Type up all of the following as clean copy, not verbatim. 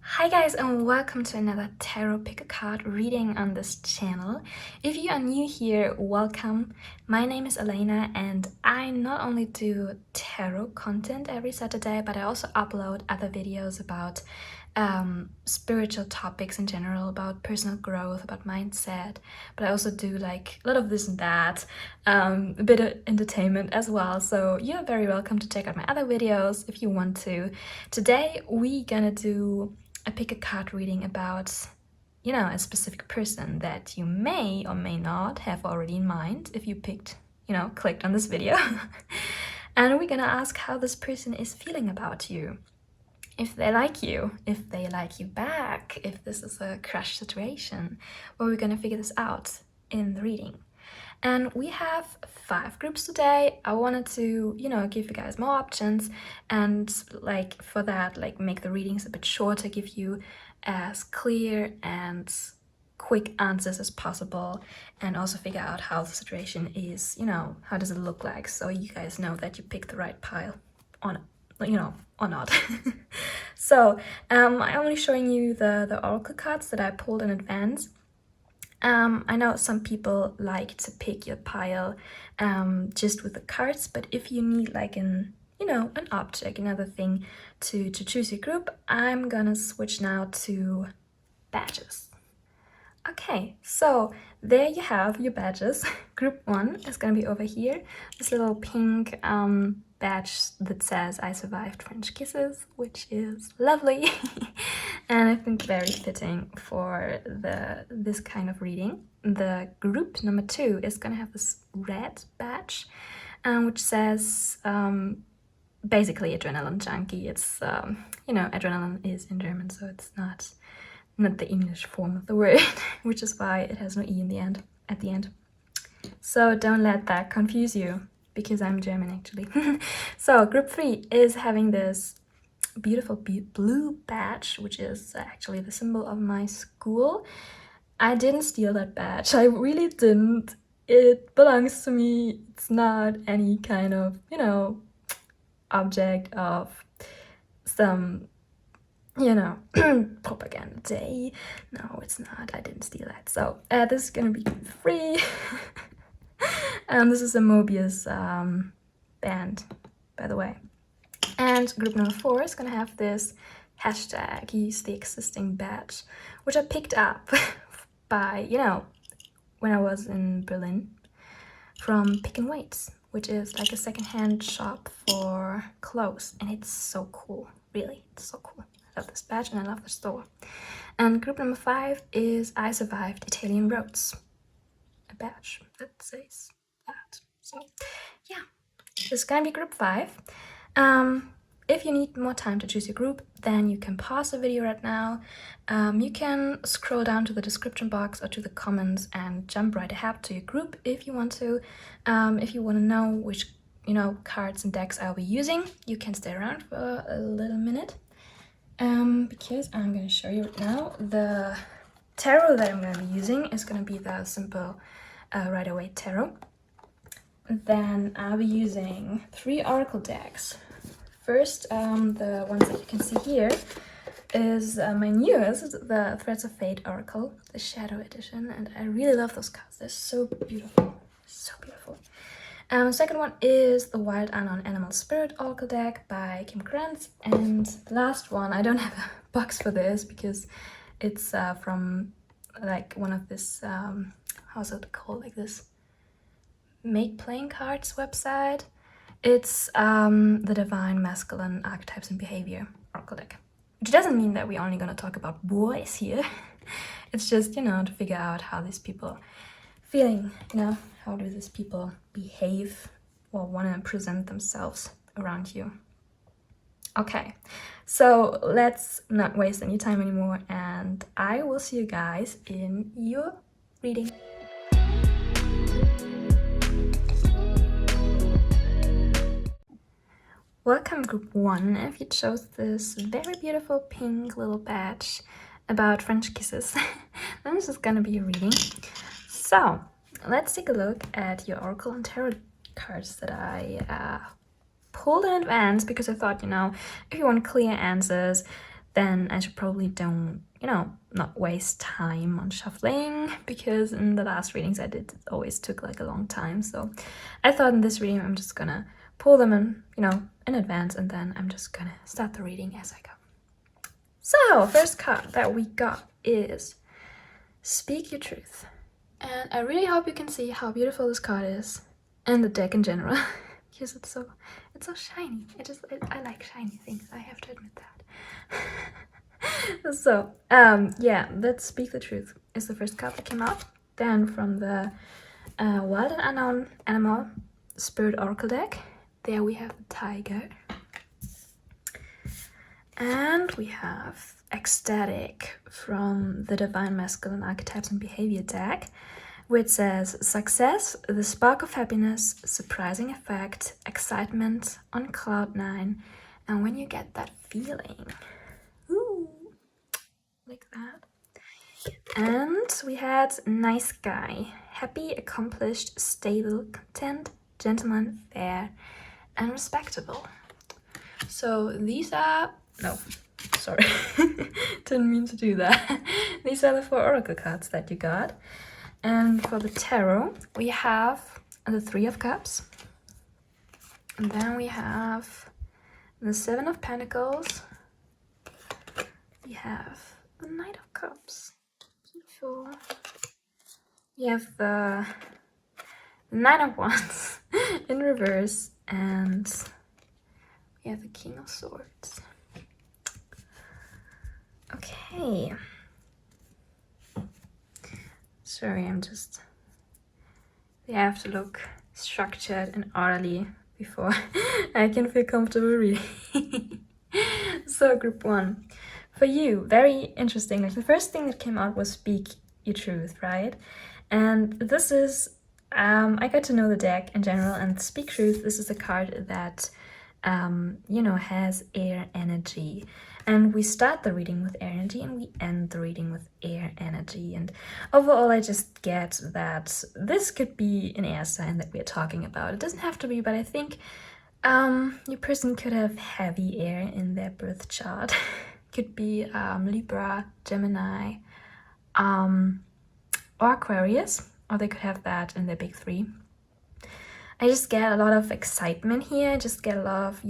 Hi guys, and welcome to another tarot pick a card reading on this channel. If you are new here, welcome. My name is Alena and I not only do tarot content every Saturday, but I also upload other videos about spiritual topics in general, about personal growth, about mindset, but I also do like a lot of this and that, a bit of entertainment as well. So you're very welcome to check out my other videos if you want to. Today we're gonna do a pick a card reading about, a specific person that you may or may not have already in mind if you clicked on this video. And we're gonna ask how this person is feeling about you. If they like you, if they like you back, if this is a crush situation. Well, we're gonna figure this out in the reading. And we have 5 groups today. I wanted to, give you guys more options and for that, make the readings a bit shorter, give you as clear and quick answers as possible, and also figure out how the situation is, how does it look like, so you guys know that you picked the right pile on, or not. So I'm only showing you the oracle cards that I pulled in advance. I know some people like to pick your pile just with the cards, but if you need an object, another thing to choose your group, I'm gonna switch now to badges. Okay, so there you have your badges. Group 1 is gonna be over here. This little pink badge that says I survived French kisses, which is lovely. And I think very fitting for this kind of reading. The group number 2 is gonna have this red badge, which says basically adrenaline junkie. It's adrenaline is in German, so it's not the English form of the word, which is why it has no E in the end, at the end. So don't let that confuse you, because I'm German actually. So group 3 is having this beautiful blue badge, which is actually the symbol of my school. I didn't steal that badge, I really didn't. It belongs to me. It's not any kind of, object of some propaganda day. No, it's not. I didn't steal that. So this is gonna be free. This is a Mobius band, by the way. And group number 4 is gonna have this hashtag use the existing badge, which I picked up by, when I was in Berlin from Pick and Waits, which is like a secondhand shop for clothes, and it's so cool. Really, it's so cool. I love this badge and I love the store. And group number 5 is I survived Italian roads, a badge that says that. So yeah, this is gonna be group 5. If you need more time to choose your group, then you can pause the video right now. You can scroll down to the description box or to the comments and jump right ahead to your group if you want to. If you want to know which cards and decks I'll be using, you can stay around for a little minute. Because I'm going to show you right now. The tarot that I'm going to be using is going to be the simple Rider-Waite tarot. Then I'll be using 3 oracle decks. First, the ones that you can see here is my newest, the Threads of Fate Oracle, the Shadow Edition, and I really love those cards. They're so beautiful, so beautiful. Second one is the Wild Unknown Animal Spirit Oracle deck by Kim Krantz, and the last one, I don't have a box for this because it's from one of this, how's it called, this Make Playing Cards website. It's the Divine Masculine Archetypes and Behavior Oracle deck. Which doesn't mean that we're only gonna talk about boys here. It's just, to figure out how these people feeling, how do these people behave or want to present themselves around you. Okay, so let's not waste any time anymore, and I will see you guys in your reading. Welcome group 1, if you chose this very beautiful pink little badge about French kisses. Then this is gonna be your reading. So let's take a look at your oracle and tarot cards that I pulled in advance, because I thought, if you want clear answers, then I should probably don't, not waste time on shuffling, because in the last readings I did, it always took like a long time. So I thought in this reading I'm just gonna pull them in, in advance, and then I'm just gonna start the reading as I go. So first card that we got is Speak Your Truth. And I really hope you can see how beautiful this card is, and the deck in general, because it's so shiny. I like shiny things, I have to admit that. So yeah, let's Speak the Truth is the first card that came out. Then from the Wild and Unknown Animal Spirit Oracle deck, there we have the Tiger. And we have Ecstatic from the Divine Masculine Archetypes and Behavior deck, which says success, the spark of happiness, surprising effect, excitement on cloud 9, and when you get that feeling. Ooh, like that. And we had Nice Guy, happy, accomplished, stable, content, gentleman, fair, and respectable. So these are, no, sorry, didn't mean to do that. These are the 4 oracle cards that you got. And for the tarot, we have the 3 of Cups. And then we have the 7 of Pentacles. We have the Knight of Cups. Beautiful. We have the 9 of Wands in reverse. And we have the King of Swords. Okay. Sorry, they have to look structured and orderly before I can feel comfortable reading. So group 1, for you, very interesting. Like the first thing that came out was Speak Your Truth, right? And this is, I got to know the deck in general, and Speak Truth, this is a card that, has air energy. And we start the reading with air energy and we end the reading with air energy. And overall, I just get that this could be an air sign that we're talking about. It doesn't have to be, but I think your person could have heavy air in their birth chart. Could be Libra, Gemini, or Aquarius, or they could have that in their big 3. I just get a lot of excitement here. I just get a lot of,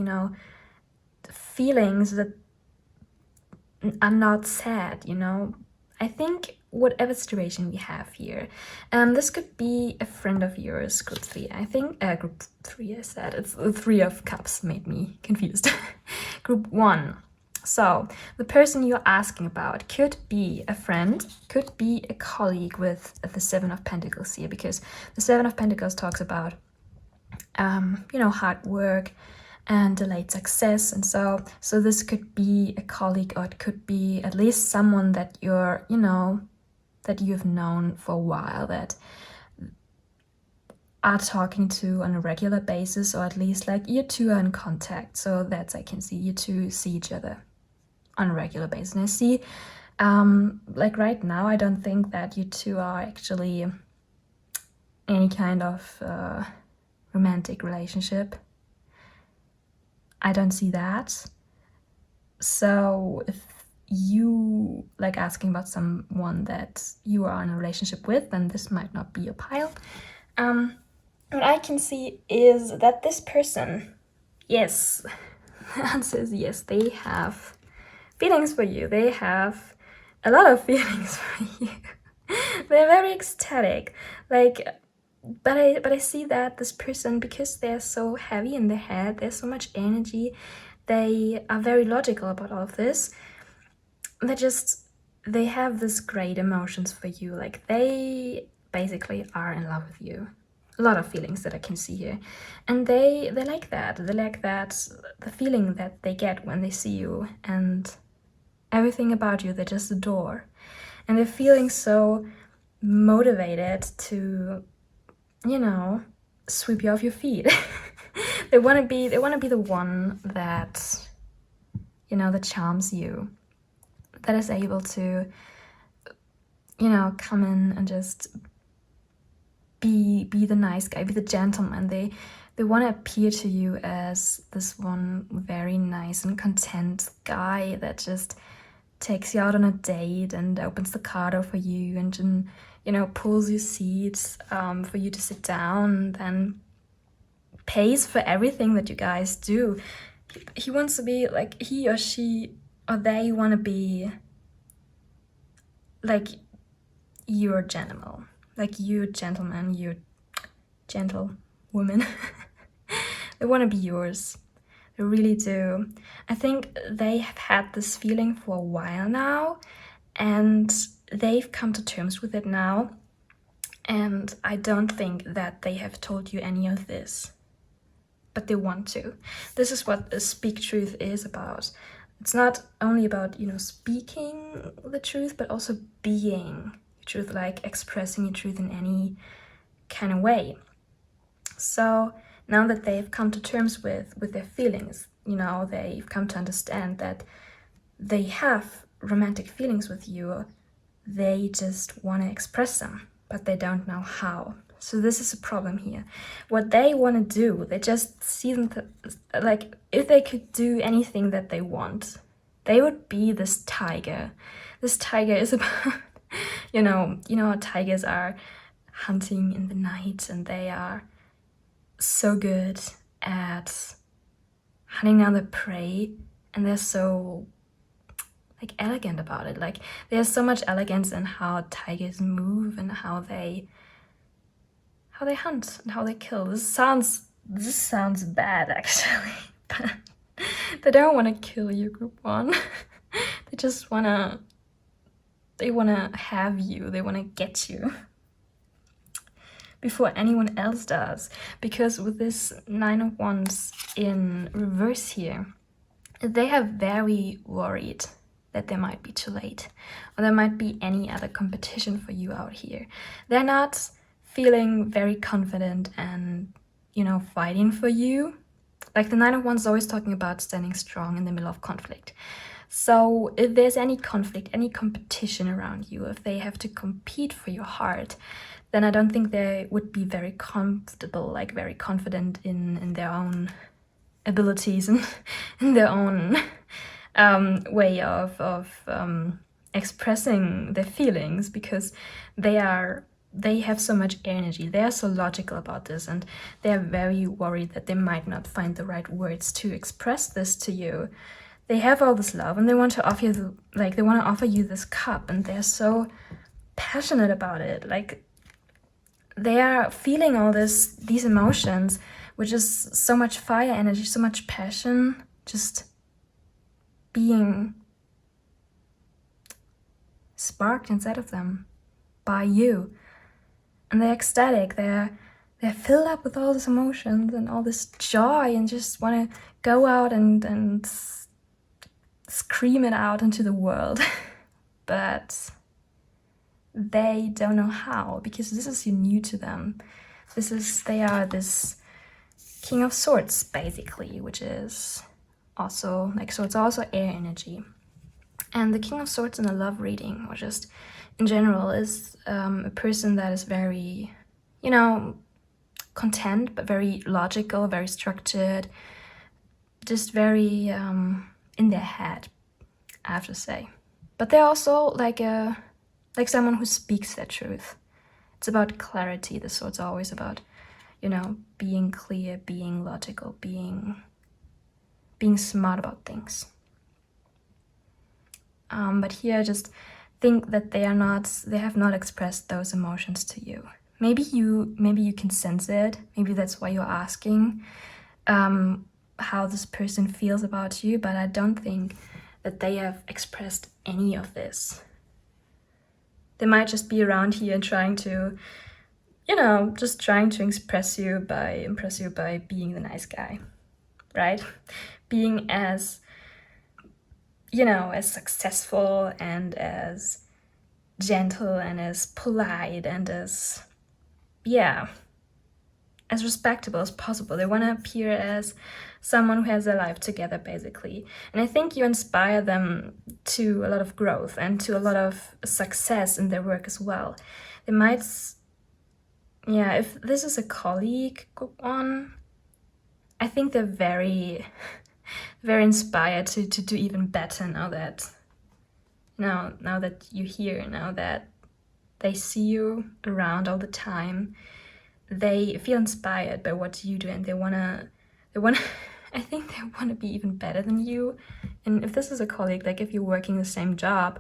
feelings that are not sad, I think whatever situation we have here, this could be a friend of yours, group 3. I think group 3, I said it's the 3 of Cups, made me confused. Group 1, so the person you're asking about could be a friend, could be a colleague with the 7 of Pentacles here, because the 7 of Pentacles talks about hard work and delayed success. And so this could be a colleague, or it could be at least someone that you're, that you've known for a while, that are talking to on a regular basis, or at least like you two are in contact. So that's, I can see you two see each other on a regular basis. And I see, like right now, I don't think that you two are actually any kind of romantic relationship. I don't see that. So if you like asking about someone that you are in a relationship with, then this might not be your pile. What I can see is that this person, yes, the answer is yes, they have feelings for you. They have a lot of feelings for you. They're very ecstatic, like, but I see that this person, because they're so heavy in their head, there's so much energy, they are very logical about all of this. They have this great emotions for you, like they basically are in love with you. A lot of feelings that I can see here, and they like that. They like that, the feeling that they get when they see you, and everything about you they just adore, and they're feeling so motivated to, sweep you off your feet. They want to be the one that, that charms you, that is able to, come in and just be the nice guy, be the gentleman. They want to appear to you as this one very nice and content guy that just takes you out on a date and opens the car door for you and then, you know, pulls your seats for you to sit down, then pays for everything that you guys do. He wants to be like, he or she or they want to be like your gentleman, like you gentleman, you gentle woman. They want to be yours. They really do. I think they have had this feeling for a while now, and they've come to terms with it now. And I don't think that they have told you any of this, but they want to. This is what a speak truth is about. It's not only about, you know, speaking the truth, but also being your truth, like expressing your truth in any kind of way. So now that they've come to terms with their feelings, you know, they've come to understand that they have romantic feelings with you, they just want to express them, but they don't know how. So this is a problem here. What they want to do, they just see them like, if they could do anything that they want, they would be this tiger. This tiger is about, you know how tigers are hunting in the night, and they are so good at hunting down the prey, and they're so like elegant about it. Like, there's so much elegance in how tigers move and how they hunt and how they kill. This sounds bad actually, but they don't want to kill you, group one. They just wanna have you. They wanna get you before anyone else does. Because with this 9 of Wands in reverse here, they are very worried that they might be too late, or there might be any other competition for you out here. They're not feeling very confident and, you know, fighting for you. Like, the 9 of Wands is always talking about standing strong in the middle of conflict. So if there's any conflict, any competition around you, if they have to compete for your heart, then I don't think they would be very comfortable, like very confident in their own abilities and in their own way of expressing their feelings, because they have so much energy. They are so logical about this, and they are very worried that they might not find the right words to express this to you. They have all this love, and they want to offer you they want to offer you this cup, and they're so passionate about it. Like, they are feeling all these emotions, which is so much fire energy, so much passion, just being sparked inside of them by you. And they're ecstatic. They're filled up with all these emotions and all this joy, and just want to go out and scream it out into the world. But they don't know how, because this is new to them. They are this King of Swords, basically, which is also like, so it's also air energy. And the King of Swords in a love reading, or just in general, is a person that is very, you know, content, but very logical, very structured, just very in their head, I have to say. But they're also like someone who speaks their truth. It's about clarity. The Sword's always about, you know, being clear, being logical, being smart about things. But here I just think that they have not expressed those emotions to you. Maybe you can sense it. Maybe that's why you're asking how this person feels about you, but I don't think that they have expressed any of this. They might just be around here and trying to, you know, just trying to impress you by being the nice guy, right? Being as, you know, as successful and as gentle and as polite and as respectable as possible. They want to appear as someone who has their life together, basically. And I think you inspire them to a lot of growth and to a lot of success in their work as well. They might, if this is a colleague one, I think they're very, very inspired to do even better now that you're here, now that they see you around all the time. They feel inspired by what you do, and they wanna I think they wanna be even better than you. And if this is a colleague, like if you're working the same job,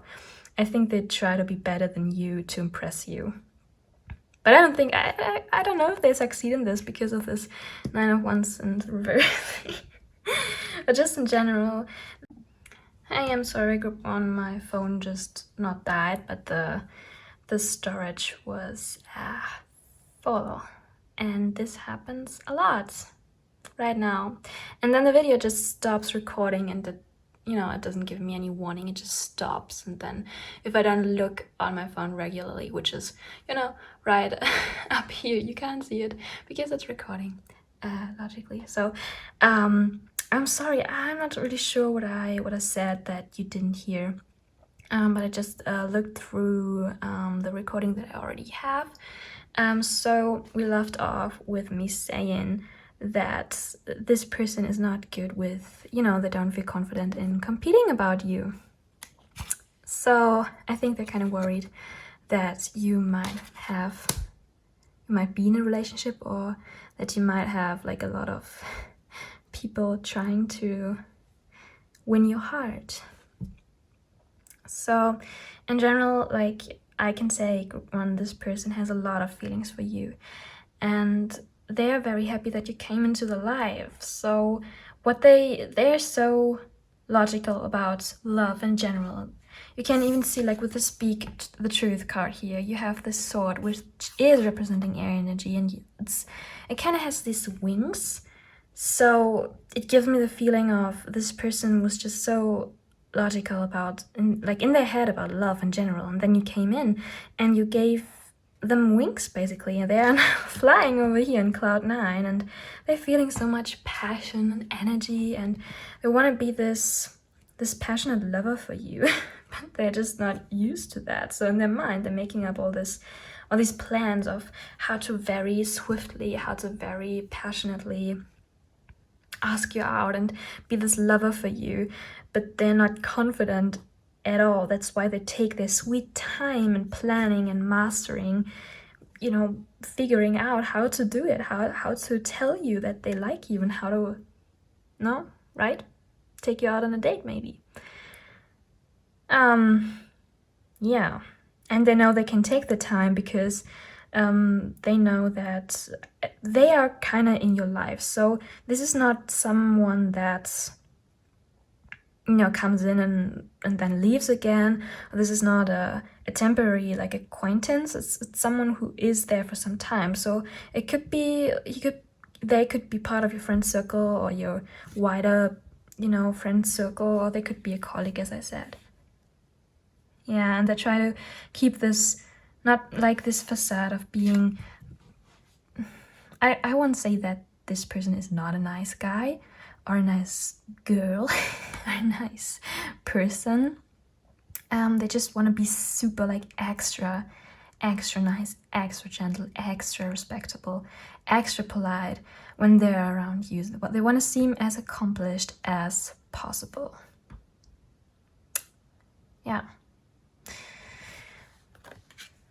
I think they try to be better than you to impress you. But I don't think, I don't know if they succeed in this because of this 9 of Wands and reverse. But just in general, I am sorry, group 1, my phone just not died, but the storage was full. And this happens a lot right now. And then the video just stops recording, and it doesn't give me any warning, it just stops. And then if I don't look on my phone regularly, which is, right up here, you can't see it because it's recording, logically. So, I'm sorry, I'm not really sure what I said that you didn't hear. But I just looked through the recording that I already have. So we left off with me saying that this person is not good with, they don't feel confident in competing about you. So I think they're kind of worried that you might be in a relationship, or that you might have like a lot of people trying to win your heart. So in general, like I can say, group 1, this person has a lot of feelings for you, and they are very happy that you came into their life. So they're so logical about love in general. You can even see, like with the Speak the Truth card here, you have this sword which is representing air energy, and it kind of has these wings. So it gives me the feeling of this person was just so logical about, in their head, about love in general, and then you came in and you gave them wings basically, and they are now flying over here in cloud 9, and they're feeling so much passion and energy, and they want to be this passionate lover for you. But they're just not used to that. So in their mind, they're making up all these plans of how to very swiftly, how to very passionately ask you out and be this lover for you, but they're not confident at all. That's why they take their sweet time in planning and mastering, figuring out how to do it, how to tell you that they like you, and how to, right? Take you out on a date, maybe. Yeah. And they know they can take the time because they know that they are kind of in your life. So this is not someone that comes in and then leaves again. This is not a temporary acquaintance. It's someone who is there for some time. So it could be they could be part of your friend circle, or your wider friend circle, or they could be a colleague, as I said. Yeah, and they try to keep this, not like this facade of being, I won't say that this person is not a nice guy or a nice girl or a nice person. They just want to be super extra nice, extra gentle, extra respectable, extra polite when they're around you. But they want to seem as accomplished as possible. Yeah.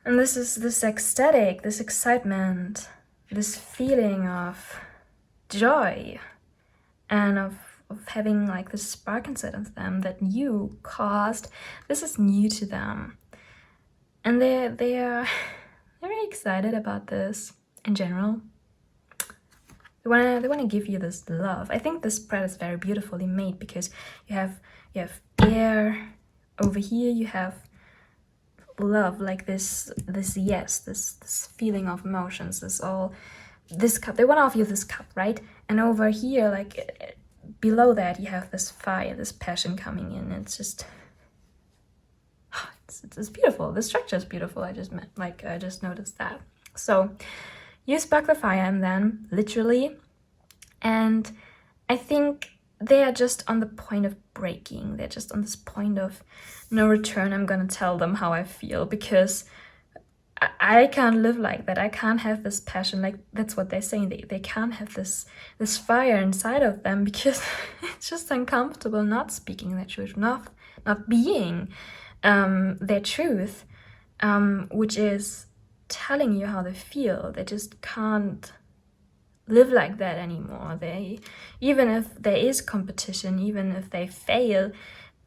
And this is this ecstatic, this excitement, this feeling of joy, and of having this spark inside of them that you caused. This is new to them, and they are very excited about this in general. They wanna give you this love. I think this spread is very beautifully made because you have air over here. You have love, this yes, this feeling of emotions, this cup. They want to offer you this cup, right? And over here, below that, you have this fire, this passion coming in. It's just it's beautiful. The structure is beautiful. I just noticed that. So you spark the fire in them, literally, and I think they are just on the point of breaking. They're just on this point of no return. I'm gonna tell them how I feel, because I can't live like that. I can't have this passion. Like, that's what they're saying. They can't have this fire inside of them because it's just uncomfortable not speaking their truth, not being their truth, which is telling you how they feel. They just can't live like that anymore. They, even if there is competition, even if they fail,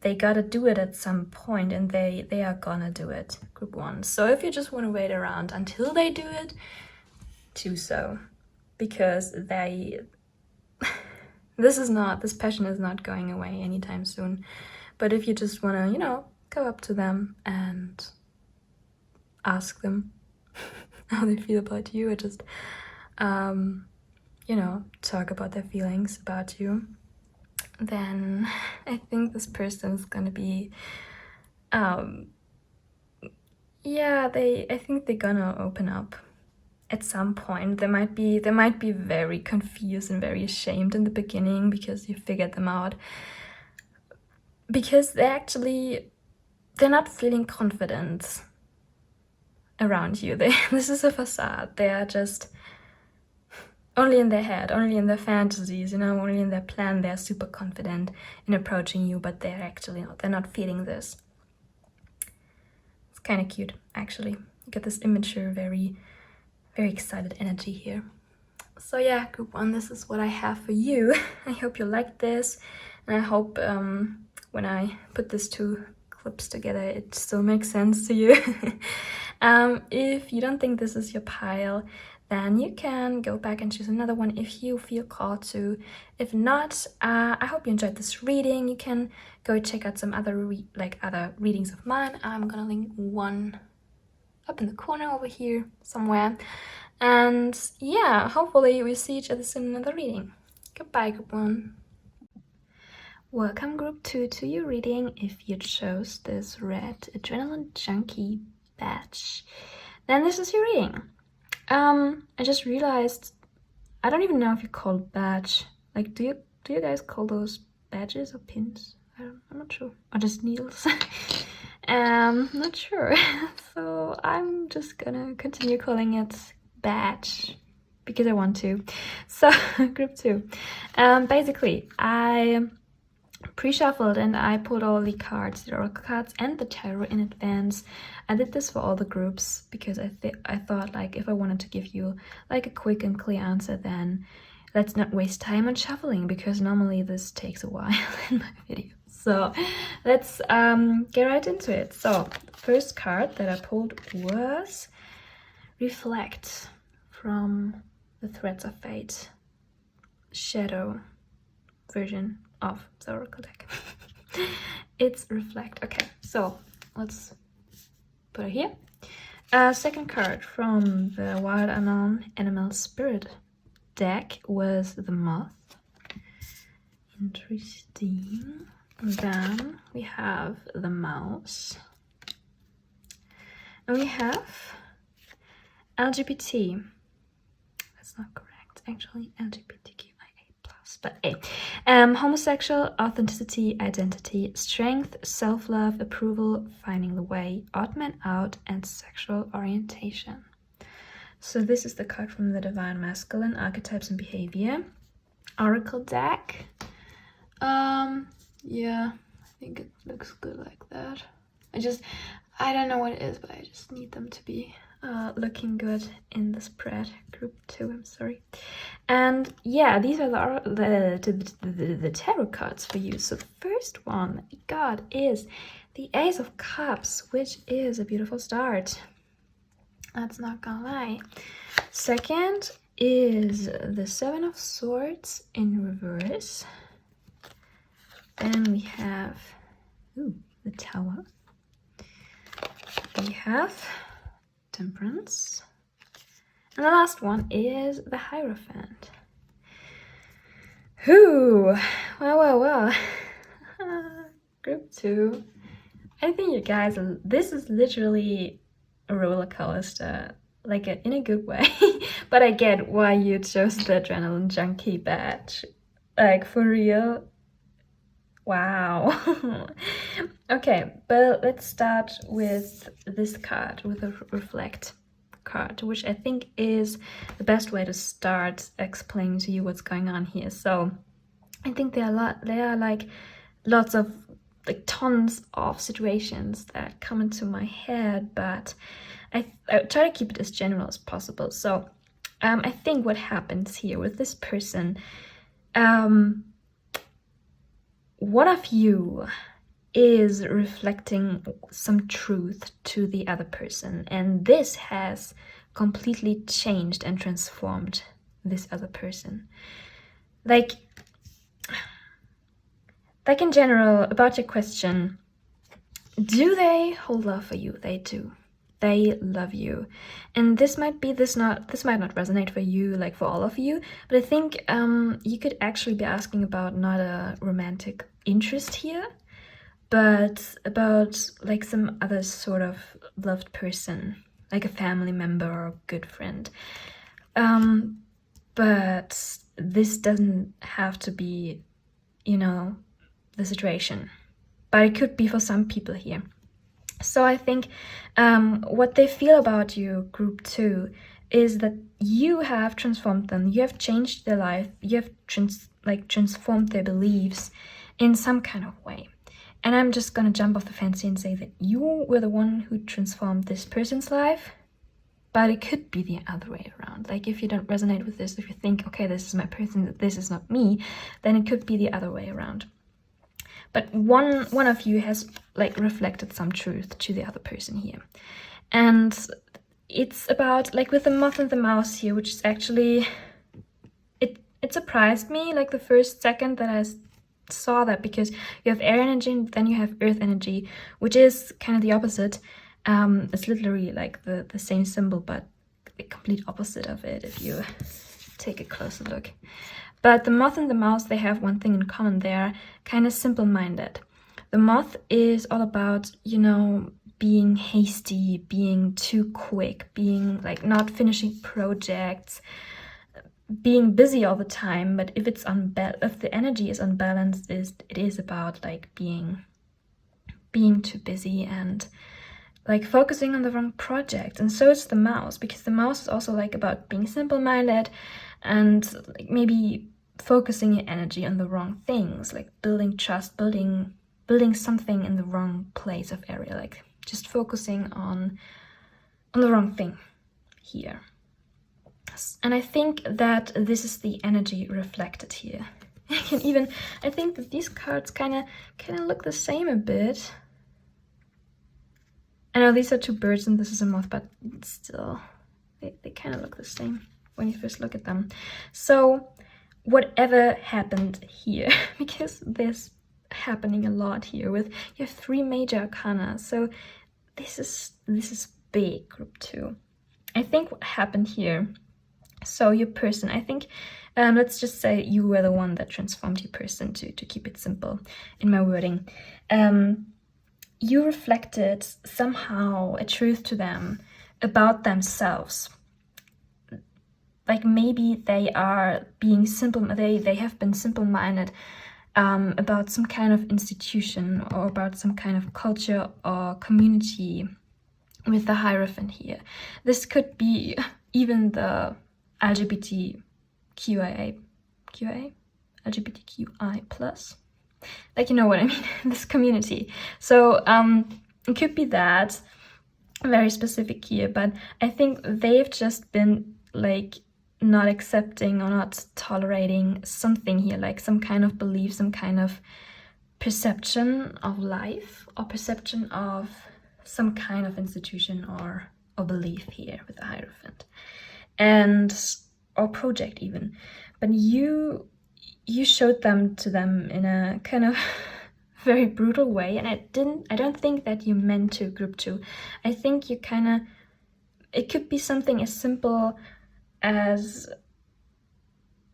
they gotta do it at some point, and they are gonna do it, group 1. So if you just want to wait around until they do it, do so, because this passion is not going away anytime soon. But if you just want to, go up to them and ask them how they feel about you, or just talk about their feelings about you, then I think this person is gonna be I think they're gonna open up at some point. They might be very confused and very ashamed in the beginning because you figured them out, because they're not feeling confident around you. This is a facade. They are just only in their head, only in their fantasies, only in their plan. They're super confident in approaching you, but they're actually not. They're not feeling this. It's kind of cute, actually. You get this immature, very, very excited energy here. So yeah, group 1, this is what I have for you. I hope you liked this, and I hope when I put these 2 clips together, it still makes sense to you. If you don't think this is your pile, then you can go back and choose another one if you feel called to. If not, I hope you enjoyed this reading. You can go check out some other other readings of mine. I'm gonna link one up in the corner over here somewhere. And yeah, hopefully we'll see each other soon in another reading. Goodbye, group 1. Welcome, group 2, to your reading. If you chose this red adrenaline junkie badge, then this is your reading. I just realized, I don't even know if you call it badge. Like, do you guys call those badges or pins? I'm not sure. Or just needles? Not sure. So I'm just gonna continue calling it badge because I want to. So group 2. Basically, I pre-shuffled and I pulled all the cards, the oracle cards and the tarot in advance. I did this for all the groups because I thought, like, if I wanted to give you like a quick and clear answer, then let's not waste time on shuffling, because normally this takes a while in my video. So let's get right into it. So the first card that I pulled was Reflect from the Threads of Fate Shadow version of the oracle deck. It's Reflect. Okay, so let's put it here. Second card from the Wild Unknown Animal Spirit deck was the Moth. Interesting. And then we have the Mouse. And we have LGBT. That's not correct, actually. LGBTQIA+, but homosexual, authenticity, identity, strength, self-love, approval, finding the way, odd man out, and sexual orientation. So this is the card from the Divine Masculine, Archetypes and Behavior Oracle deck. Yeah, I think it looks good like that. I don't know what it is, but I just need them to be looking good in the spread. Group 2, I'm sorry. And yeah, these are the tarot cards for you. So the first one we got is the Ace of Cups, which is a beautiful start. That's not gonna lie. Second is the Seven of Swords in reverse. Then we have the Tower. We have Temperance. And the last one is the Hierophant. Well. Group 2. I think you guys, this is literally a roller coaster, like in a good way. But I get why you chose the Adrenaline Junkie badge. Like, for real. Wow. Okay, but let's start with this card, with a reflect card, which I think is the best way to start explaining to you what's going on here. So I think there are like lots of, like, tons of situations that come into my head, but I try to keep it as general as possible. So I think what happens here with this person, one of you is reflecting some truth to the other person, and this has completely changed and transformed this other person. Like in general, about your question, do they hold love for you? They do. They love you. And this might not resonate for you, like for all of you, but I think you could actually be asking about not a romantic interest here, but about like some other sort of loved person, like a family member or a good friend. But this doesn't have to be, the situation, but it could be for some people here. So I think what they feel about you, group 2, is that you have transformed them, you have changed their life, you have transformed their beliefs in some kind of way. And I'm just gonna jump off the fancy and say that you were the one who transformed this person's life, but it could be the other way around. Like, if you don't resonate with this, if you think, okay, this is my person, this is not me, then it could be the other way around. But one of you has like reflected some truth to the other person here. And it's about, like, with the moth and the mouse here, which is actually, it surprised me like the first second that I saw that, because you have air energy and then you have earth energy, which is kind of the opposite. It's literally like the same symbol, but the complete opposite of it if you take a closer look. But the moth and the mouse, they have one thing in common. They're kind of simple-minded. The moth is all about, being hasty, being too quick, being like not finishing projects, being busy all the time. But if the energy is unbalanced, it is about like being too busy and like focusing on the wrong project. And so is the mouse, because the mouse is also like about being simple-minded and like maybe focusing your energy on the wrong things, like building trust, building something in the wrong place of area, like just focusing on the wrong thing here. And I think that this is the energy reflected here. I think that these cards kind of look the same a bit. I know these are two birds and this is a moth, but still, they kind of look the same when you first look at them. So whatever happened here, because there's happening a lot here with, you have 3 major arcana, so this is big, group 2. I think what happened here, so your person, I think, let's just say you were the one that transformed your person, to keep it simple in my wording. You reflected somehow a truth to them about themselves. Like maybe they are being they have been simple-minded about some kind of institution or about some kind of culture or community with the Hierophant here. This could be even the LGBTQIA, LGBTQI plus. Like, you know what I mean, this community. So it could be that, very specific here, but I think they've just been like not accepting or not tolerating something here, like some kind of belief, some kind of perception of life, or perception of some kind of institution or belief here with the Hierophant, or project even. But you showed them to them in a kind of very brutal way, and I don't think that you meant to, group 2. I think you it could be something as simple as,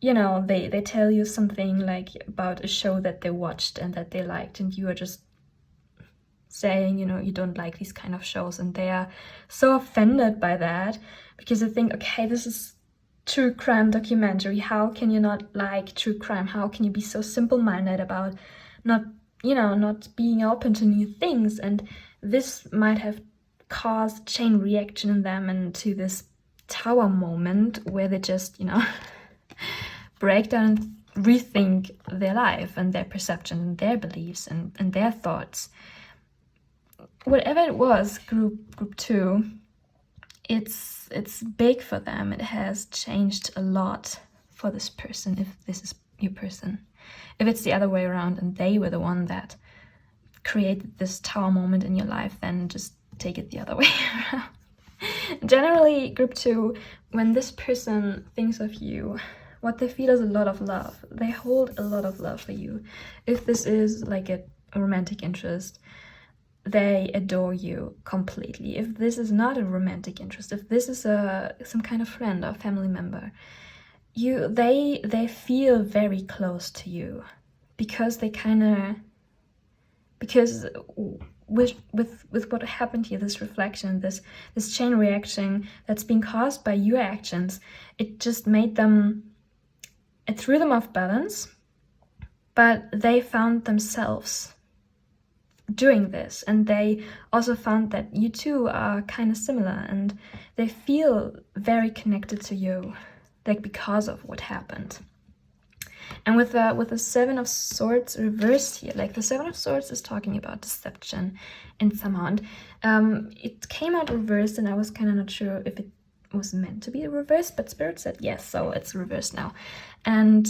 they tell you something like about a show that they watched and that they liked, and you are just saying, you don't like these kind of shows, and they are so offended by that because they think, okay, this is true crime documentary, how can you not like true crime? How can you be so simple-minded about not not being open to new things, and this might have caused chain reaction in them into this tower moment where they just, break down and rethink their life and their perception and their beliefs and their thoughts. Whatever it was, group 2, it's big for them. It has changed a lot for this person, if this is your person. If it's the other way around and they were the one that created this tower moment in your life, then just take it the other way around. Generally, group 2, when this person thinks of you, what they feel is a lot of love. They hold a lot of love for you. If this is like a romantic interest, they adore you completely. If this is not a romantic interest, if this is some kind of friend or family member, they feel very close to you, because with what happened here, this reflection, this chain reaction that's being caused by your actions, it just it threw them off balance, but they found themselves doing this, and they also found that you two are kind of similar, and they feel very connected to you, like because of what happened. And with the 7 of Swords reversed here, like the 7 of Swords is talking about deception in somehow, and it came out reversed, and I was kind of not sure if it was meant to be reversed, but Spirit said yes, so it's reversed now. And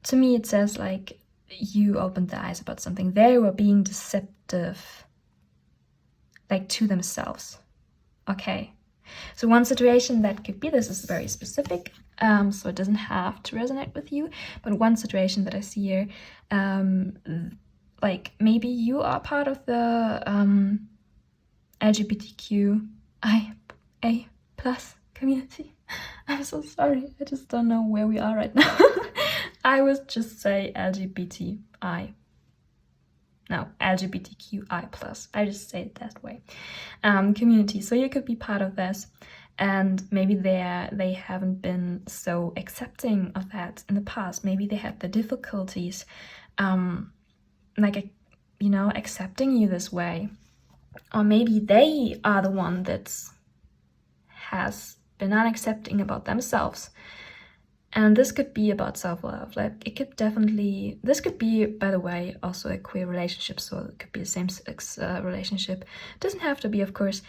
to me it says like you opened the eyes about something. They were being deceptive, like to themselves. Okay, so one situation that could be, this is very specific, so it doesn't have to resonate with you, but one situation that I see here, like maybe you are part of the LGBTQIA+ community. I'm so sorry, I just don't know where we are right now. I would just say LGBTQI+. I just say it that way. Community. So you could be part of this, and maybe they haven't been so accepting of that in the past. Maybe they had the difficulties, accepting you this way, or maybe they are the one that has been unaccepting about themselves. And this could be about self-love. Like it could definitely, this could be, by the way, also a queer relationship, so it could be a same-sex relationship. It doesn't have to be, of course.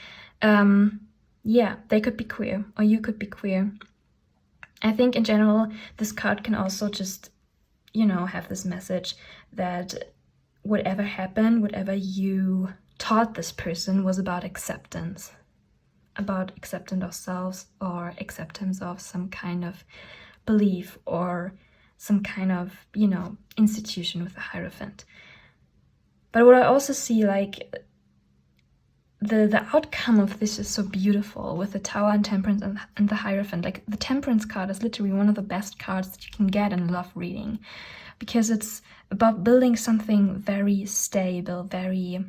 Yeah, they could be queer, or you could be queer. I think in general, this card can also just, have this message that whatever happened, whatever you taught this person was about acceptance ourselves, or acceptance of some kind of belief, or some kind of, institution with a Hierophant. But what I also see, like, the outcome of this is so beautiful with the Tower and Temperance and the Hierophant. Like, the Temperance card is literally one of the best cards that you can get in love reading, because it's about building something very stable, very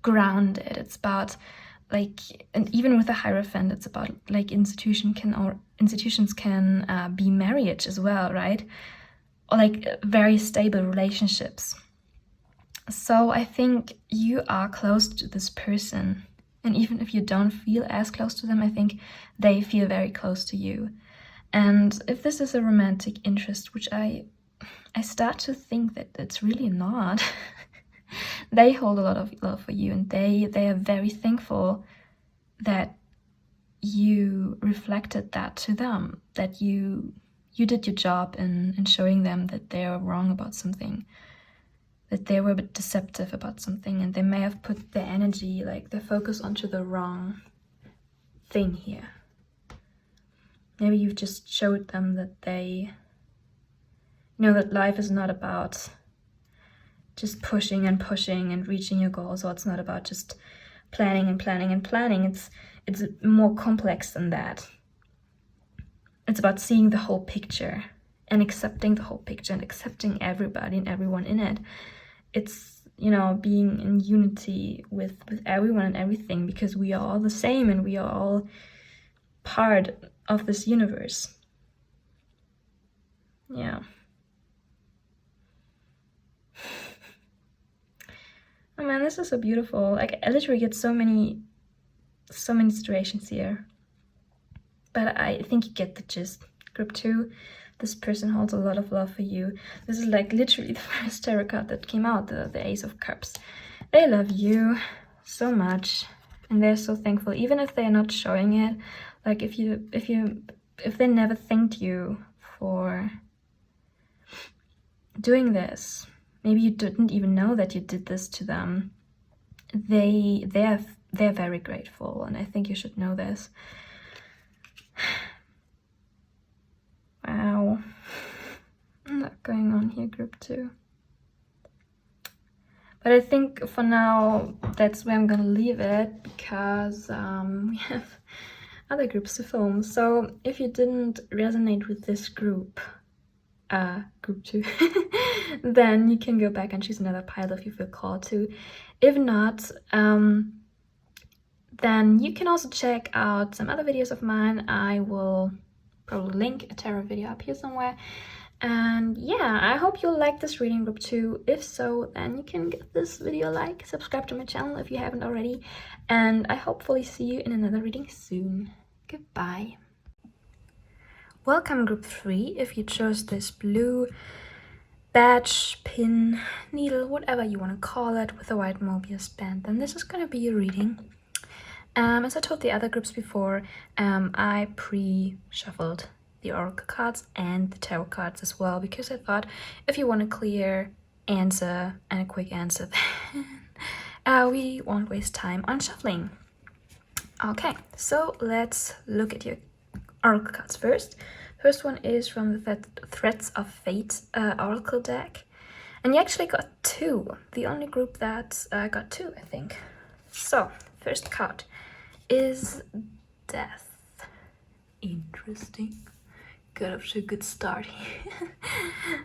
grounded. It's about, like, and even with the Hierophant, it's about, like, institutions can be marriage as well, right? Or like very stable relationships. So I think you are close to this person, and even if you don't feel as close to them, I think they feel very close to you. And if this is a romantic interest, which I start to think that it's really not, they hold a lot of love for you, and they are very thankful that you reflected that to them, that you did your job in showing them that they are wrong about something, that they were a bit deceptive about something, and they may have put their energy, like their focus, onto the wrong thing here. Maybe you've just showed them that they that life is not about just pushing and pushing and reaching your goals, or it's not about just planning and planning and planning. It's more complex than that. It's about seeing the whole picture and accepting the whole picture and accepting everybody and everyone in it. It's, being in unity with everyone and everything, because we are all the same and we are all part of this universe. Yeah. Oh man, this is so beautiful. Like, I literally get so many situations here. But I think you get the gist. Group 2, this person holds a lot of love for you. This is like literally the first tarot card that came out, the Ace of Cups. They love you so much, and they're so thankful, even if they're not showing it. Like, if they never thanked you for doing this, maybe you didn't even know that you did this to them, they're very grateful, and I think you should know this. Wow. A lot going on here, group 2. But I think for now, that's where I'm gonna leave it, because we have other groups to film. So if you didn't resonate with this group 2, then you can go back and choose another pile if you feel called to. If not, then you can also check out some other videos of mine. I will probably link a tarot video up here somewhere. And yeah, I hope you'll like this reading, group 2. If so, then you can give this video a like, subscribe to my channel if you haven't already, and I hopefully see you in another reading soon. Goodbye. Welcome, group 3. If you chose this blue badge, pin, needle, whatever you want to call it, with a white Mobius band, then this is going to be your reading. As I told the other groups before, I pre-shuffled the oracle cards and the tarot cards as well, because I thought if you want a clear answer and a quick answer, then we won't waste time on shuffling. Okay, so let's look at your oracle cards first. First one is from the Threads of Fate oracle deck, and you actually got 2, the only group that got 2, I think. So first card is Death. Interesting. Got off to a good start here.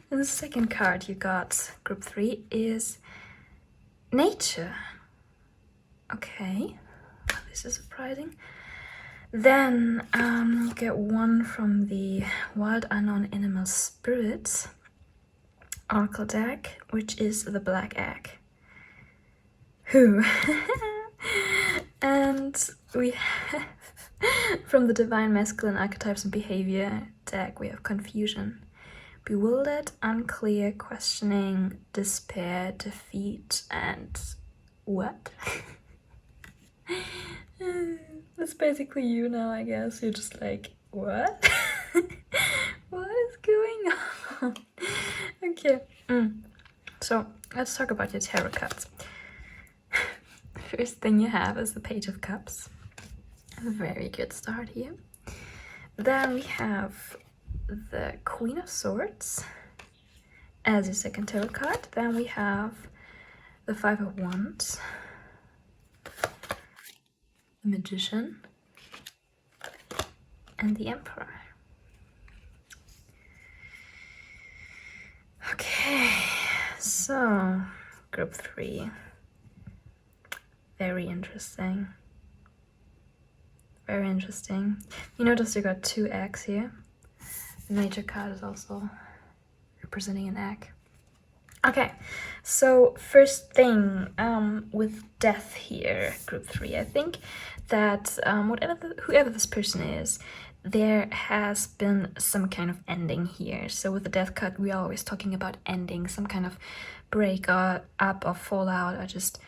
And the second card you got, group 3, is Nature. Okay, this is surprising. Then you get one from the Wild Unknown Animal Spirits oracle deck, which is the Black Egg. Who? And we have from the Divine Masculine Archetypes and Behavior deck, we have Confusion, Bewildered, Unclear, Questioning, Despair, Defeat, and what? That's basically you now, I guess. You're just like, what? What is going on? Okay. So let's talk about your tarot cards. First thing you have is the Page of Cups. A very good start here. Then we have the Queen of Swords as your second tarot card. Then we have the Five of Wands, the Magician, and the Emperor. Okay, so group 3. Very interesting. Very interesting. You notice you got 2 eggs here. The Nature card is also representing an egg. Okay, so first thing with Death here, group 3, I think that whoever this person is, there has been some kind of ending here. So with the Death card, we are always talking about ending, some kind of break or up or fallout, or just,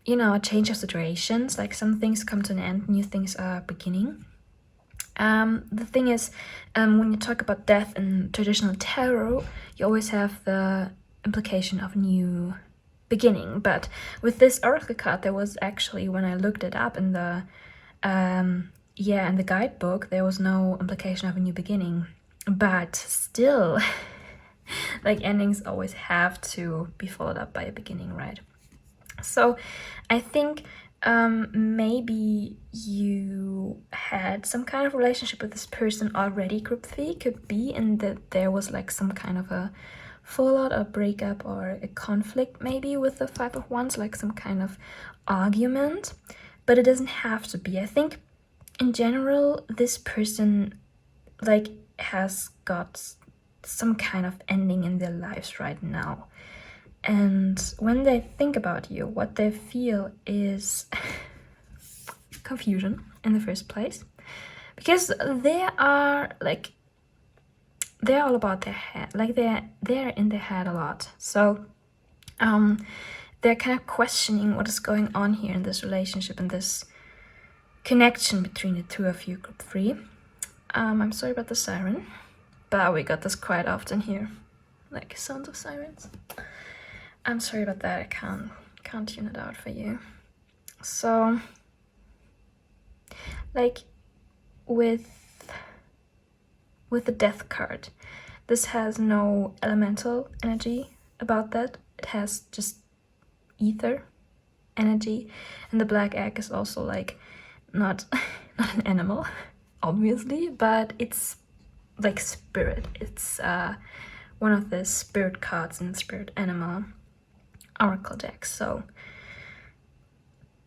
you know, a change of situations. Like, some things come to an end, new things are beginning. The thing is, when you talk about death in traditional tarot, you always have the implication of new beginning. But with this oracle card, there was actually, when I looked it up in the in the guidebook, there was no implication of a new beginning. But still, like, endings always have to be followed up by a beginning, right? So I think maybe you had some kind of relationship with this person already, group 3, could be, and that there was like some kind of a fallout or breakup or a conflict maybe with the Five of Wands, like some kind of argument, but it doesn't have to be. I think in general this person like has got some kind of ending in their lives right now. And when they think about you, what they feel is confusion in the first place, because they're all about their head, like they're in their head a lot. So they're kind of questioning what is going on here in this relationship and this connection between the two of you, group 3. I'm sorry about the siren, but we got this quite often here, like sounds of sirens. I'm sorry about that. I can't tune it out for you. So, like with the death card, this has no elemental energy about that. It has just ether energy, and the black egg is also like not an animal, obviously, but it's like spirit. It's one of the spirit cards in the spirit animal oracle deck. So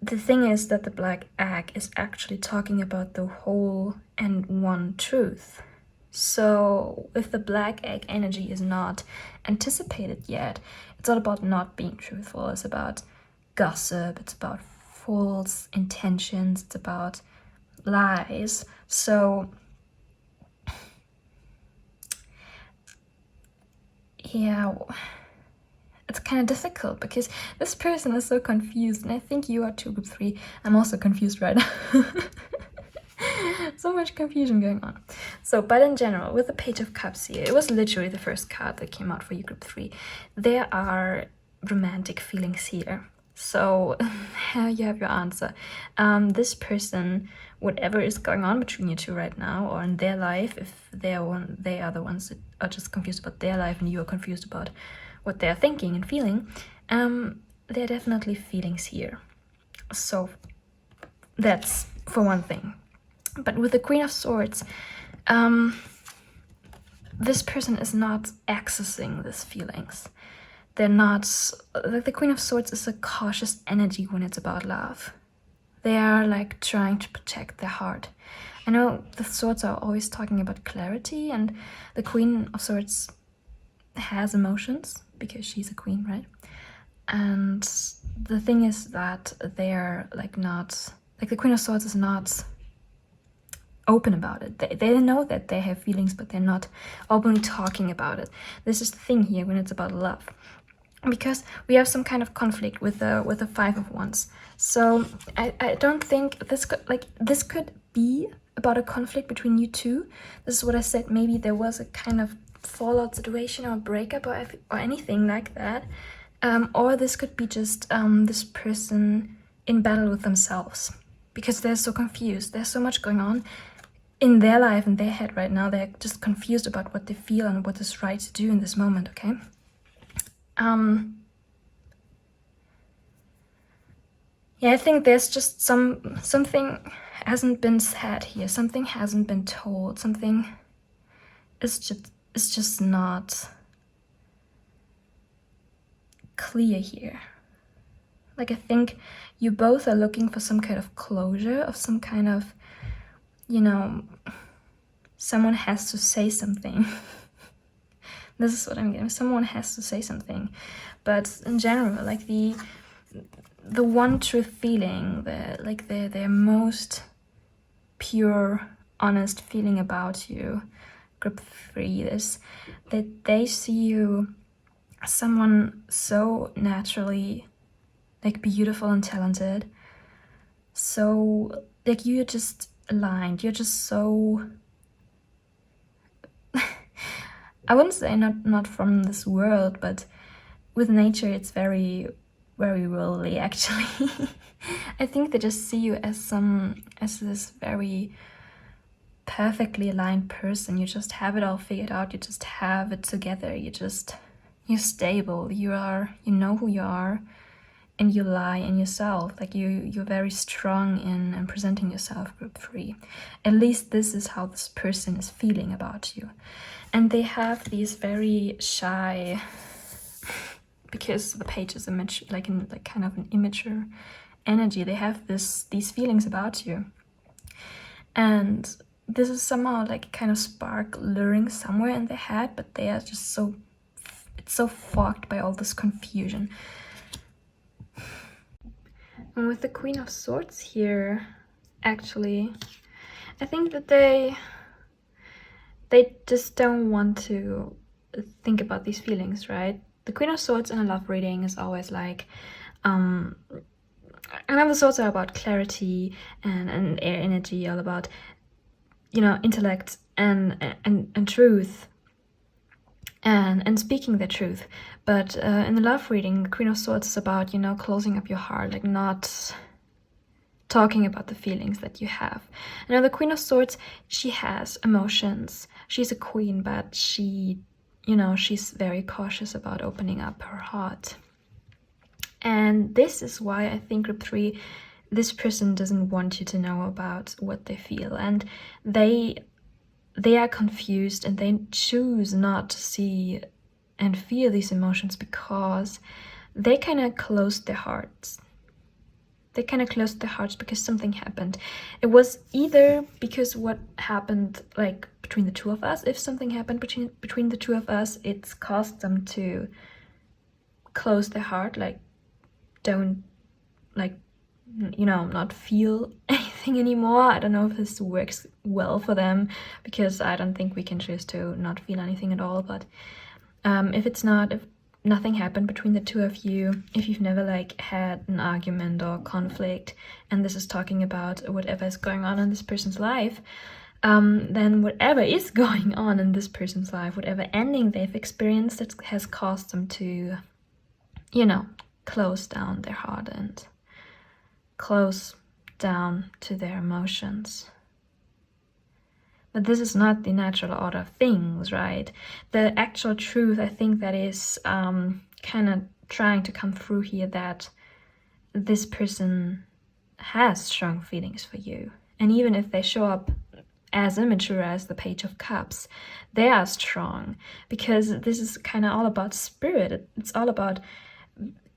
the thing is that the black egg is actually talking about the whole and one truth. So if the black egg energy is not anticipated yet, it's all about not being truthful. It's about gossip, it's about false intentions, it's about lies. So yeah, it's kind of difficult because this person is so confused, and I think you are too, group 3. I'm also confused right now. So much confusion going on. So, but in general, with the Page of Cups here, it was literally the first card that came out for you, group 3. There are romantic feelings here. So here you have your answer. This person, whatever is going on between you two right now, or in their life, if they are the ones that are just confused about their life and you are confused about what they're thinking and feeling, there are definitely feelings here. So that's for one thing. But with the Queen of Swords, this person is not accessing these feelings. They're not, like the Queen of Swords is a cautious energy when it's about love. They are like trying to protect their heart. I know the Swords are always talking about clarity, and the Queen of Swords has emotions because she's a queen, right? And the thing is that they're like not, like the Queen of Swords is not open about it. They know that they have feelings, but they're not openly talking about it. This is the thing here when it's about love, because we have some kind of conflict with the 5 of Wands. So I don't think this could be about a conflict between you two. This is what I said. Maybe there was a kind of fallout situation or breakup or anything like that, or this could be just this person in battle with themselves, because they're so confused. There's so much going on in their life, in their head right now. They're just confused about what they feel and what is right to do in this moment. Okay. Yeah, I think there's just something hasn't been said here. Something hasn't been told. Something is just not clear here. Like, I think you both are looking for some kind of closure, of some kind of, you know, someone has to say something. This is what I'm getting. Someone has to say something. But in general, like the one true feeling, their most pure, honest feeling about you, group 3, is that they see you as someone so naturally, like, beautiful and talented. So, like, you're just aligned. You're just so I wouldn't say not from this world, but with nature it's very, very worldly, actually. I think they just see you as this very perfectly aligned person. You just have it all figured out. You just have it together. You're stable. You know who you are, and you lie in yourself. Like, you're very strong in presenting yourself, group 3. At least this is how this person is feeling about you. And they have these very shy, because the page is kind of an immature energy. They have these feelings about you, and this is somehow like kind of spark luring somewhere in their head, but they are just so It's so fogged by all this confusion. And with the Queen of Swords here, actually, I think that they just don't want to think about these feelings, right? The Queen of Swords in a love reading is always like, and then the swords are about clarity and air energy, all about, you know, intellect and truth and speaking the truth. But in the love reading, the Queen of Swords is about, you know, closing up your heart, like not talking about the feelings that you have. Now the Queen of Swords, she has emotions. She's a queen, but she, you know, she's very cautious about opening up her heart. And this is why I think group 3, this person doesn't want you to know about what they feel, and they are confused and they choose not to see and feel these emotions because they kind of closed their hearts. They kind of closed their hearts because something happened. It was either because what happened, like, between the two of us. If something happened between the two of us, it's caused them to close their heart, like, don't, like, you know, not feel anything anymore. I don't know if this works well for them, because I don't think we can choose to not feel anything at all. But if nothing happened between the two of you, if you've never like had an argument or conflict, and this is talking about whatever is going on in this person's life, then whatever is going on in this person's life, whatever ending they've experienced, that has caused them to, you know, close down their heart and close down to their emotions. But this is not the natural order of things, right? The actual truth, I think, that is kind of trying to come through here, that this person has strong feelings for you. And even if they show up as immature as the Page of Cups, they are strong, because this is kind of all about spirit. It's all about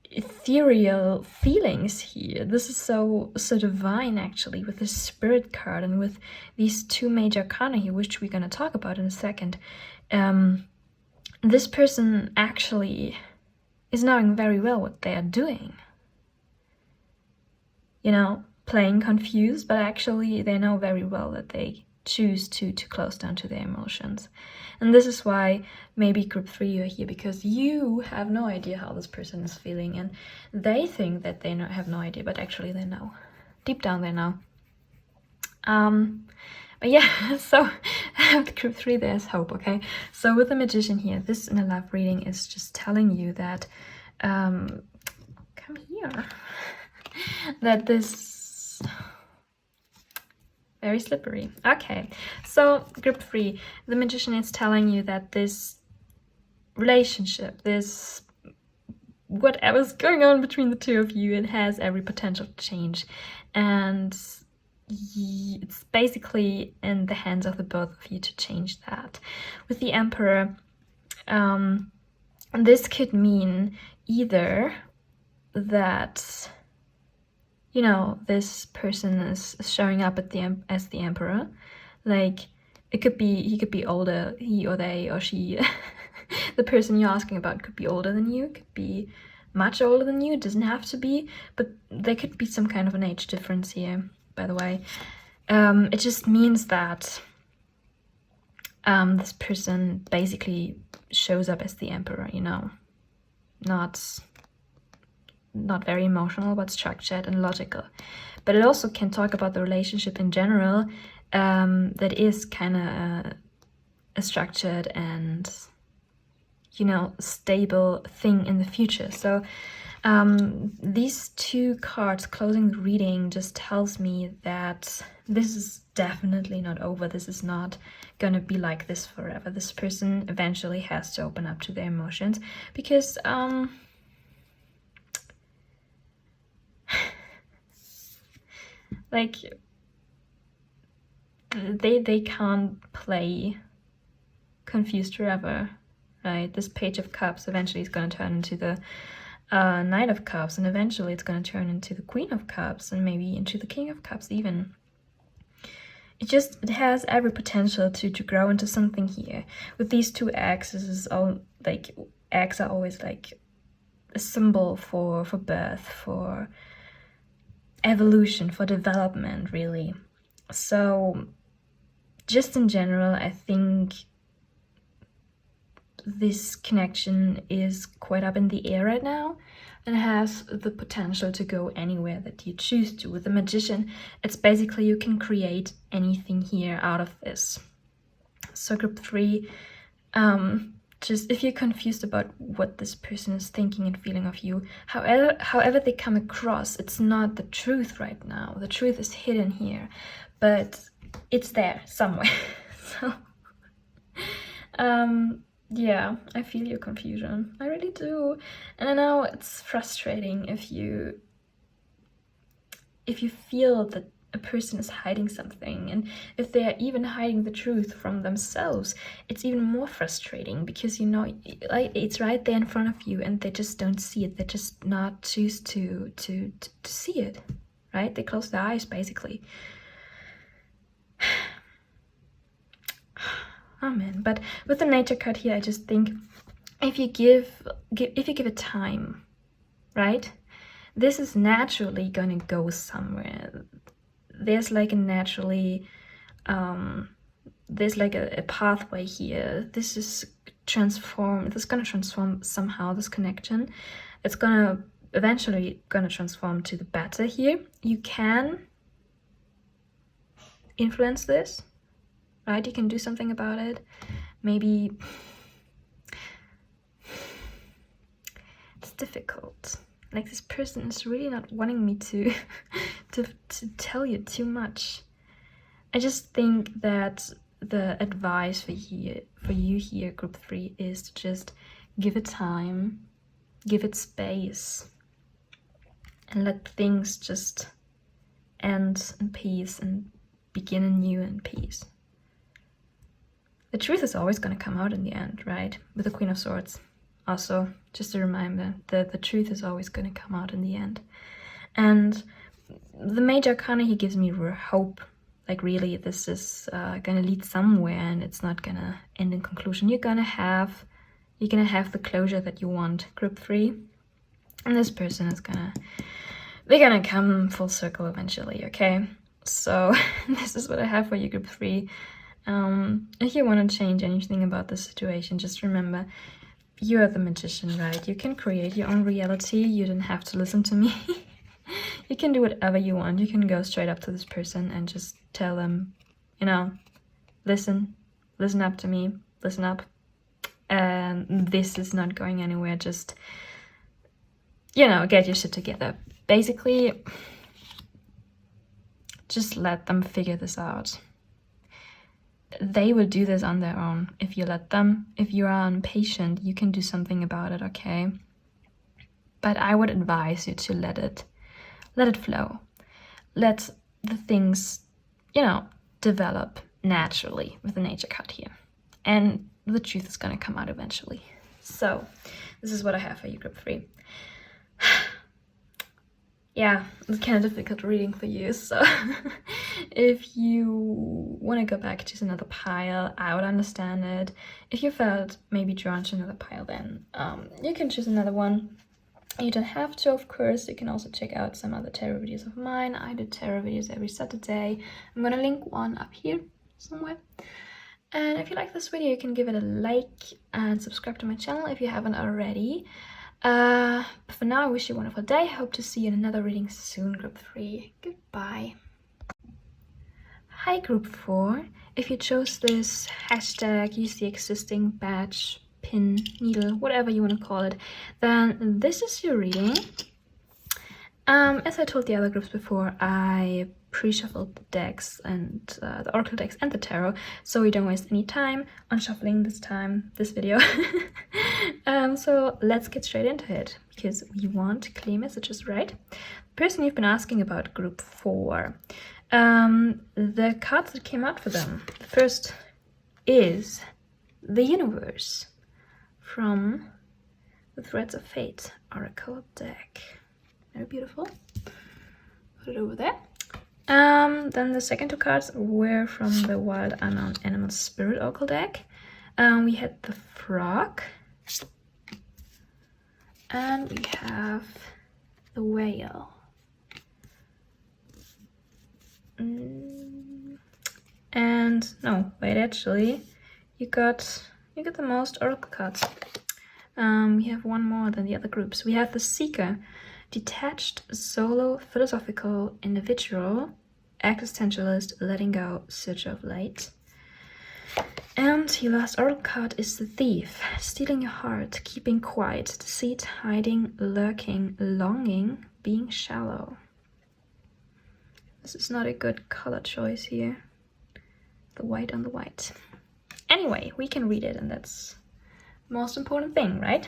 ethereal feelings here. This is so divine, actually, with the Spirit card and with these two major arcana here, which we're going to talk about in a second. This person actually is knowing very well what they are doing. You know, playing confused, but actually they know very well that they choose to close down to their emotions. And this is why maybe group 3 you're here, because you have no idea how this person is feeling, and they think that they have no idea, but actually they know. Deep down they know. But yeah, so with group 3 there's hope, okay? So with the Magician here, this in a love reading is just telling you that, come here, that this... very slippery. Okay, so group 3, the Magician is telling you that this relationship, this whatever's going on between the two of you, it has every potential to change, and it's basically in the hands of the both of you to change that. With the Emperor, this could mean either that, you know, this person is showing up at as the Emperor. Like, it could be, he could be older, he or they or she. The person you're asking about could be older than you, could be much older than you. It doesn't have to be, but there could be some kind of an age difference here, by the way. It just means that this person basically shows up as the Emperor, you know, not very emotional, but structured and logical. But it also can talk about the relationship in general, that is kind of a structured and, you know, stable thing in the future. So these two cards closing the reading just tells me that this is definitely not over. This is not gonna be like this forever. This person eventually has to open up to their emotions, because like, they can't play confused forever, right? This Page of Cups eventually is going to turn into the Knight of Cups, and eventually it's going to turn into the Queen of Cups, and maybe into the King of Cups even. It has every potential to grow into something here. With these two axes, is all like, eggs are always like a symbol for birth, for evolution, for development, really. So just in general, I think this connection is quite up in the air right now and has the potential to go anywhere that you choose to. With the Magician, it's basically you can create anything here out of this. So group 3, just if you're confused about what this person is thinking and feeling of you, however they come across, it's not the truth right now. The truth is hidden here, but it's there somewhere. So yeah, I feel your confusion. I really do. And I know it's frustrating if you feel that a person is hiding something, and if they're even hiding the truth from themselves, it's even more frustrating because, you know, like, it's right there in front of you and they just don't see it. They just not choose to see it, right? They close their eyes, basically. Amen. But with the nature card here, I just think if you give it time, right, this is naturally gonna go somewhere. There's like a naturally there's like a pathway here. This is gonna transform somehow, this connection. It's gonna eventually transform to the better here. You can influence this, right? You can do something about it. Maybe it's difficult. Like, this person is really not wanting me to tell you too much. I just think that the advice for you here, group 3, is to just give it time, give it space, and let things just end in peace and begin anew in peace. The truth is always going to come out in the end, right? With the Queen of Swords. Also, just a reminder that the truth is always going to come out in the end. And the Major Arcana, he gives me hope. Like, really, this is going to lead somewhere, and it's not going to end in conclusion. You're going to have the closure that you want, group 3. And this person is they're going to come full circle eventually, okay? So this is what I have for you, group 3. If you want to change anything about the situation, just remember, you are the Magician, right? You can create your own reality. You don't have to listen to me. You can do whatever you want. You can go straight up to this person and just tell them, you know, listen up to me, listen up. And this is not going anywhere. Just, you know, get your shit together. Basically, just let them figure this out. They will do this on their own if you let them. If you are impatient, you can do something about it, okay? But I would advise you to let it flow. Let the things, you know, develop naturally with the Nature card here. And the truth is gonna come out eventually. So this is what I have for you, group 3. Yeah, it's kind of difficult reading for you, so if you want to go back to another pile, I would understand it. If you felt maybe drawn to another pile, then you can choose another one. You don't have to, of course. You can also check out some other tarot videos of mine. I do tarot videos every Saturday. I'm gonna link one up here somewhere. And if you like this video, you can give it a like and subscribe to my channel if you haven't already. For now, I wish you a wonderful day. Hope to see you in another reading soon, group 3. Goodbye. Hi, group 4. If you chose this hashtag, use the existing badge, pin, needle, whatever you want to call it, then this is your reading. As I told the other groups before, I pre-shuffled the decks and the oracle decks and the tarot, so we don't waste any time on shuffling this video. So let's get straight into it, because we want clear messages, right? The person you've been asking about, group 4, the cards that came out for them, the first is the Universe from the Threads of Fate oracle deck. Very beautiful. Put it over there. Then the second 2 cards were from the Wild Unknown Animal Spirit oracle deck. We had the Frog And we have the whale. And no, wait, actually, you got the most oracle cards. We have one more than the other groups. We have the Seeker, detached, solo, philosophical, individual, existentialist, letting go, searcher of light. And your last oracle card is the Thief, stealing your heart, keeping quiet, deceit, hiding, lurking, longing, being shallow. This is not a good color choice here. The white on the white. Anyway, we can read it, and that's the most important thing, right?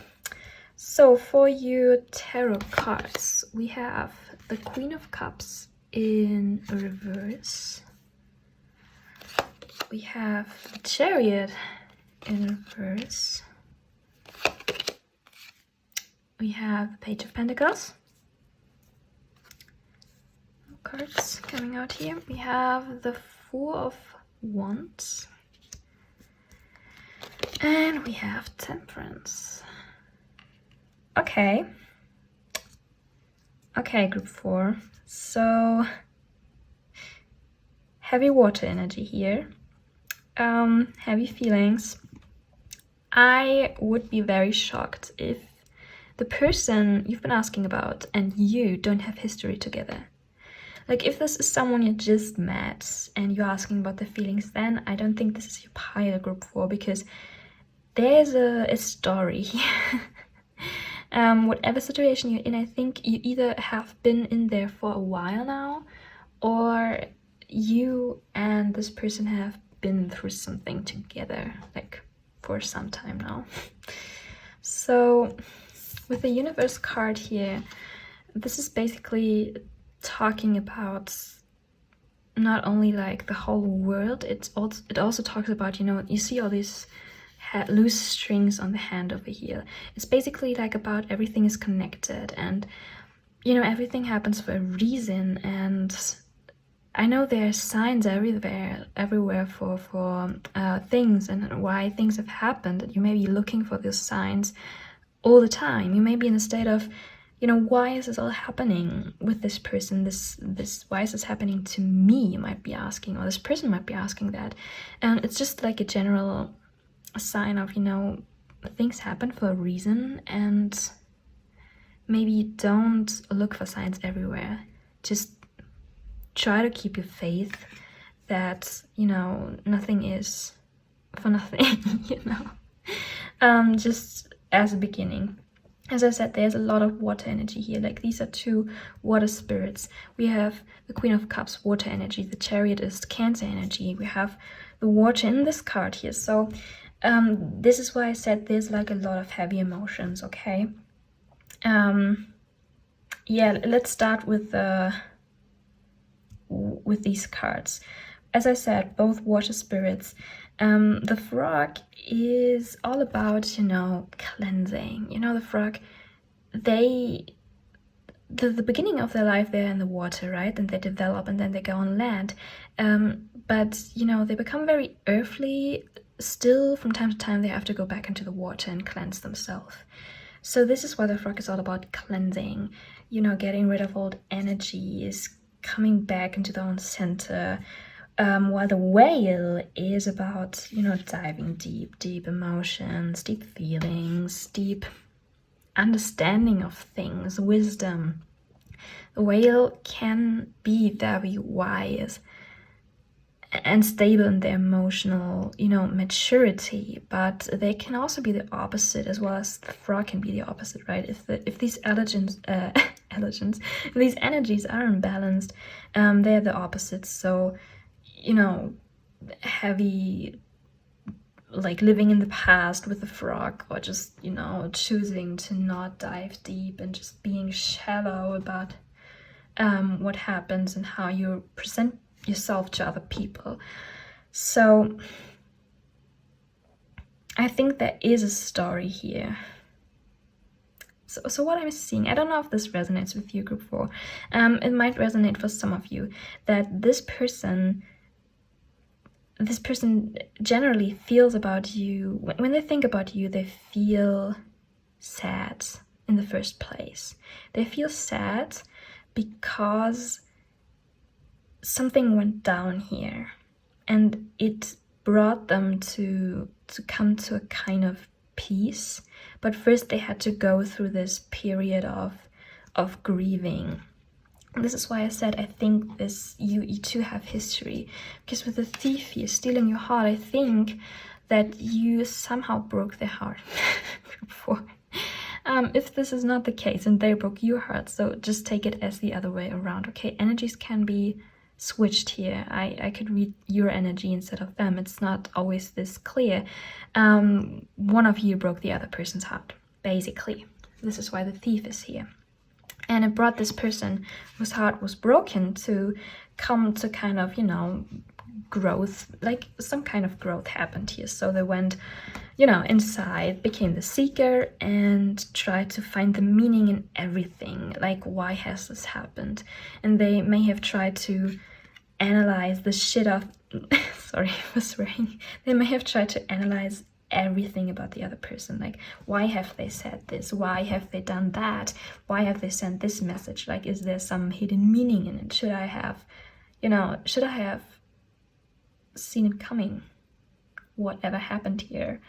So for your tarot cards, we have the Queen of Cups in reverse. We have the Chariot in reverse. We have the Page of Pentacles. Cards coming out here. We have the Four of Wands. And we have Temperance. Okay. Okay, group 4. So, heavy water energy here. Heavy feelings. I would be very shocked if the person you've been asking about and you don't have history together. Like, if this is someone you just met and you're asking about the feelings, then I don't think this is your pile group 4, because there's a story here. Whatever situation you're in, I think you either have been in there for a while now, or you and this person have been through something together, like for some time now. So with the Universe card here, this is basically talking about not only like the whole world, it also talks about, you know, you see all these loose strings on the hand over here. It's basically like about everything is connected, and you know, everything happens for a reason. And I know there are signs everywhere for things and why things have happened. You may be looking for these signs all the time. You may be in a state of, you know, why is this all happening with this person? This why is this happening to me? You might be asking, or this person might be asking that. And it's just like a general sign of, you know, things happen for a reason, and maybe don't look for signs everywhere. Just try to keep your faith that, you know, nothing is for nothing, you know. Just as a beginning. As I said, there's a lot of water energy here. Like, these are two water spirits. We have the Queen of Cups, water energy. The Chariot is Cancer energy. We have the water in this card here. So this is why I said there's like a lot of heavy emotions, okay? Yeah, let's start with these cards. As I said, both water spirits. The frog is all about, you know, cleansing. You know, the frog, the beginning of their life, they're in the water, right? And they develop, and then they go on land. But, you know, they become very earthly. Still, from time to time, they have to go back into the water and cleanse themselves. So this is why the frog is all about cleansing, you know, getting rid of old energies, coming back into their own center. While the whale is about, you know, diving deep emotions, deep feelings, deep understanding of things, wisdom. The whale can be very wise and stable in their emotional, you know, maturity, but they can also be the opposite, as well as the frog can be the opposite, right? If these if these energies are imbalanced, they're the opposites. So, you know, heavy, like living in the past with the frog, or just, you know, choosing to not dive deep and just being shallow about what happens and how you present yourself to other people. So I think there is a story here. So what I'm seeing, I don't know if this resonates with you, group 4. It might resonate for some of you, that this person generally feels about you, when they think about you, they feel sad, in the first place. They feel sad because something went down here, and it brought them to come to a kind of peace. But first they had to go through this period of grieving. And this is why I said I think this you two have history, because with the thief here stealing your heart, I think that you somehow broke their heart before. If this is not the case and they broke your heart, so just take it as the other way around, okay? Energies can be switched here. I could read your energy instead of them. It's not always this clear. One of you broke the other person's heart, basically. This is why the thief is here. And it brought this person whose heart was broken to come to kind of, you know, growth, like some kind of growth happened here. So they went, you know, inside, became the seeker, and tried to find the meaning in everything. Like, why has this happened? And they may have tried to analyze the shit of sorry for swearing. They may have tried to analyze everything about the other person. Like, why have they said this? Why have they done that? Why have they sent this message? Like, is there some hidden meaning in it? Should I have, you know, should I have seen it coming? Whatever happened here?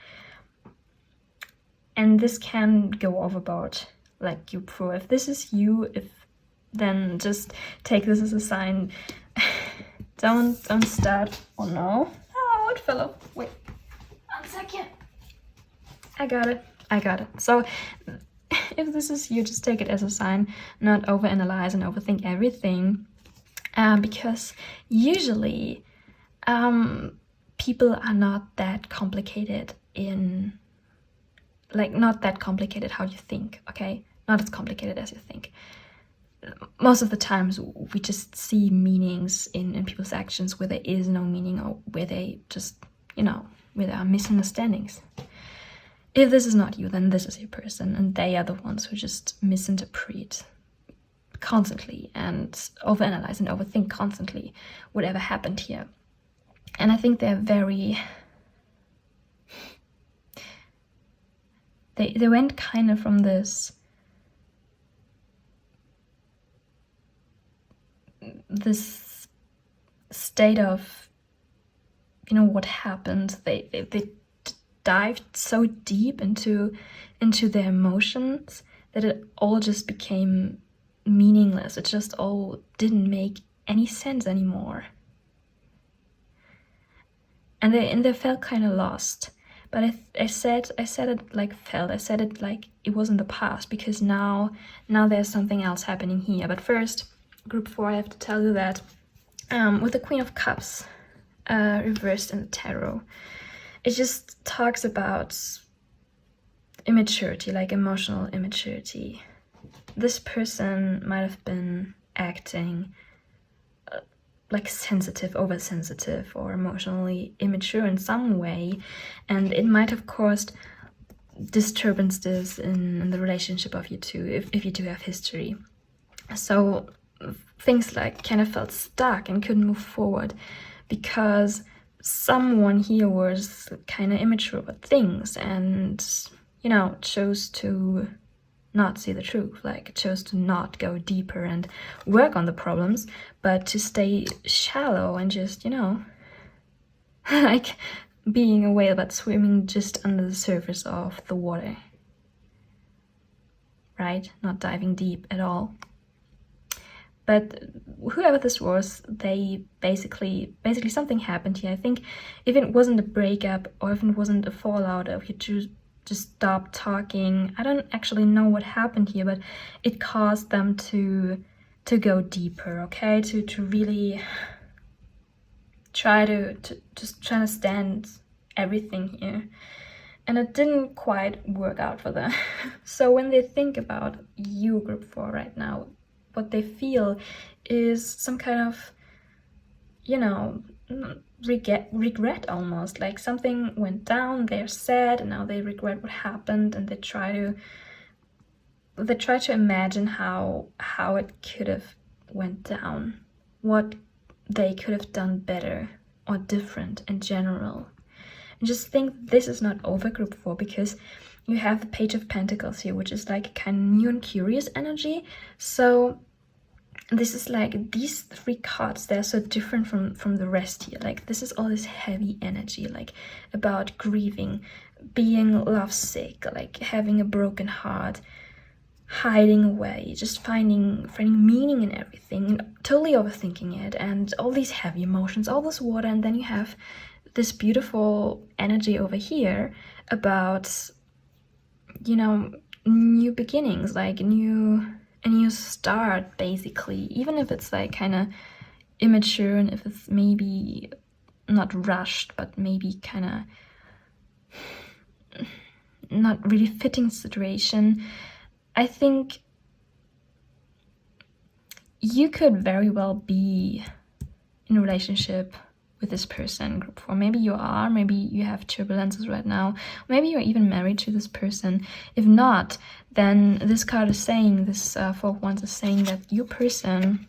And this can go overboard, like you pro. If this is you, then just take this as a sign. Don't start. Oh no. Oh, it fell off. Wait. 1 second. I got it. So if this is you, just take it as a sign, not overanalyze and overthink everything, because usually people are not that complicated in, like, not that complicated how you think, okay? Not as complicated as you think. Most of the times we just see meanings in people's actions where there is no meaning, or where they just, you know, where there are misunderstandings. If this is not you, then this is your person, and they are the ones who just misinterpret constantly and overanalyze and overthink constantly whatever happened here. And I think they're very... They went kind of from this state of, you know, what happened. They dived so deep into their emotions that it all just became meaningless. It just all didn't make any sense anymore. And they felt kind of lost. But I said it like felt. I said it like it was in the past, because now there's something else happening here. But first, group 4, I have to tell you that with the Queen of Cups reversed in the tarot, it just talks about immaturity, like emotional immaturity. This person might have been acting like sensitive, oversensitive, or emotionally immature in some way, and it might have caused disturbances in the relationship of you two, if you do have history. So things like kind of felt stuck and couldn't move forward because someone here was kind of immature about things and, you know, chose to not see the truth, like chose to not go deeper and work on the problems, but to stay shallow and just, you know, like being a whale but swimming just under the surface of the water, right? Not diving deep at all. But whoever this was, they basically something happened here. I think if it wasn't a breakup, or if it wasn't a fallout, or if you just stopped talking, I don't actually know what happened here, but it caused them to go deeper, okay? To really try to just understand everything here. And it didn't quite work out for them. So when they think about you, group 4, right now, what they feel is some kind of, you know, regret almost, like something went down, they're sad, and now they regret what happened, and they try to imagine how it could have went down, what they could have done better or different in general. And just think this is not over, group 4, because you have the Page of Pentacles here, which is like kind of new and curious energy. So this is like these three cards, they're so different from the rest here. Like this is all this heavy energy, like about grieving, being lovesick, like having a broken heart, hiding away, just finding meaning in everything, and totally overthinking it, and all these heavy emotions, all this water. And then you have this beautiful energy over here about, you know, new beginnings, like a new start, basically, even if it's like kind of immature, and if it's maybe not rushed, but maybe kind of not really fitting situation. I think you could very well be in a relationship with this person, group 4. Maybe you are, maybe you have turbulences right now, maybe you're even married to this person. If not, then this card is saying, this Four of Wands is saying that your person,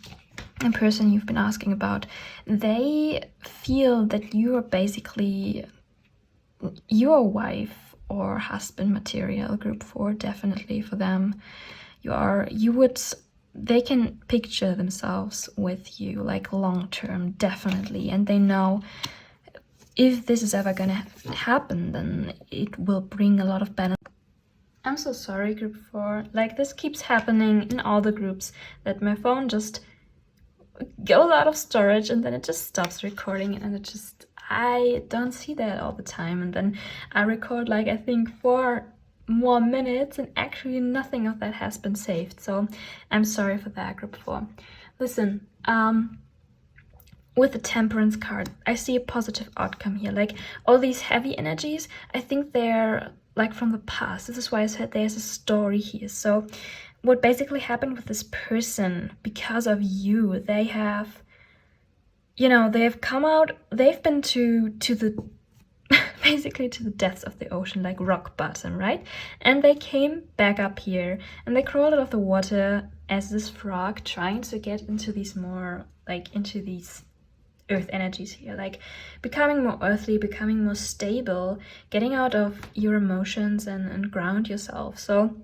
the person you've been asking about, they feel that you are basically your wife or husband material, group 4, definitely for them. They can picture themselves with you, like long term, definitely. And they know if this is ever gonna happen, then it will bring a lot of benefit. I'm so sorry, group 4. Like this keeps happening in all the groups, that my phone just goes out of storage and then it just stops recording, and I don't see that all the time. And then I record like, I think 4 more minutes, and actually nothing of that has been saved. So I'm sorry for that, group 4. Listen, with the Temperance card, I see a positive outcome here. Like all these heavy energies, I think they're like from the past. This is why I said there's a story here. So what basically happened with this person, because of you, they have, you know, they have come out, they've been to the basically to the depths of the ocean, like rock bottom, right? And they came back up here, and they crawled out of the water as this frog, trying to get into these more, like into these earth energies here, like becoming more earthly, becoming more stable, getting out of your emotions and ground yourself. So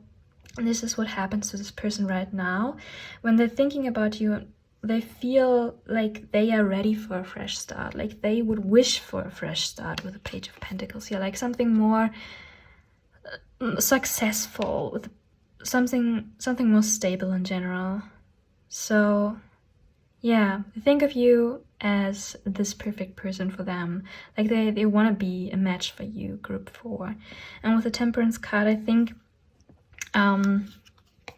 this is what happens to this person right now. When they're thinking about you, they feel like they are ready for a fresh start, like they would wish for a fresh start with the Page of Pentacles here, like something more successful, with something more stable in general. So yeah, think of you as this perfect person for them, like they want to be a match for you, group 4. And with the Temperance card, I think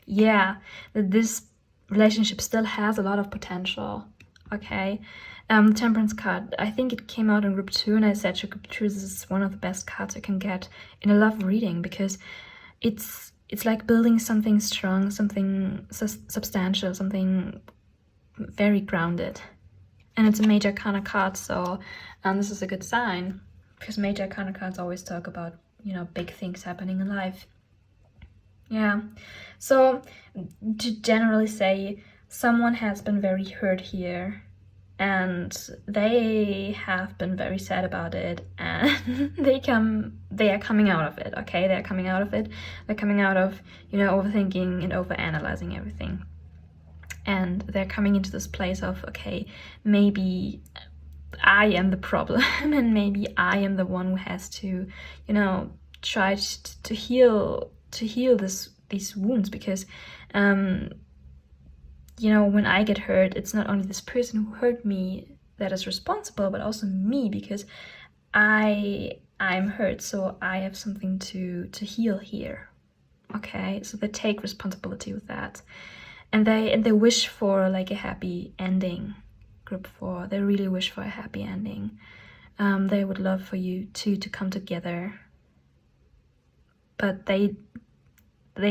yeah, that this relationship still has a lot of potential. Okay, Temperance card, I think it came out in group 2, and I said to group 2, this is one of the best cards you can get in a love reading, because it's like building something strong, something substantial, something very grounded. And it's a Major Arcana card, so this is a good sign, because Major Arcana cards always talk about, you know, big things happening in life. Yeah, so to generally say, someone has been very hurt here, and they have been very sad about it, and they are coming out of it. Okay, they're coming out of it. They're coming out of, you know, overthinking and overanalyzing everything, and they're coming into this place of, okay, maybe I am the problem, and maybe I am the one who has to, you know, try to heal these wounds, because you know, when I get hurt, it's not only this person who hurt me that is responsible, but also me, because I'm hurt, so I have something to heal here. Okay, so they take responsibility with that, and they wish for like a happy ending, group 4. They really wish for a happy ending. They would love for you two to come together, but they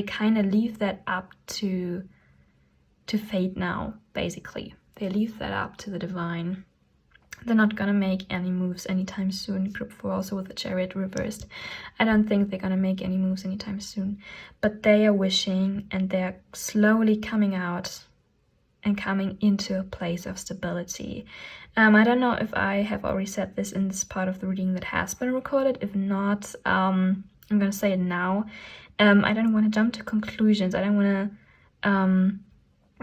kind of leave that up to fate now, basically. They leave that up to the divine. They're not gonna make any moves anytime soon, group 4, also with the Chariot reversed. I don't think they're gonna make any moves anytime soon, but they are wishing, and they're slowly coming out and coming into a place of stability. I don't know if I have already said this in this part of the reading that has been recorded. If not, I'm gonna say it now. I don't want to jump to conclusions. I don't want to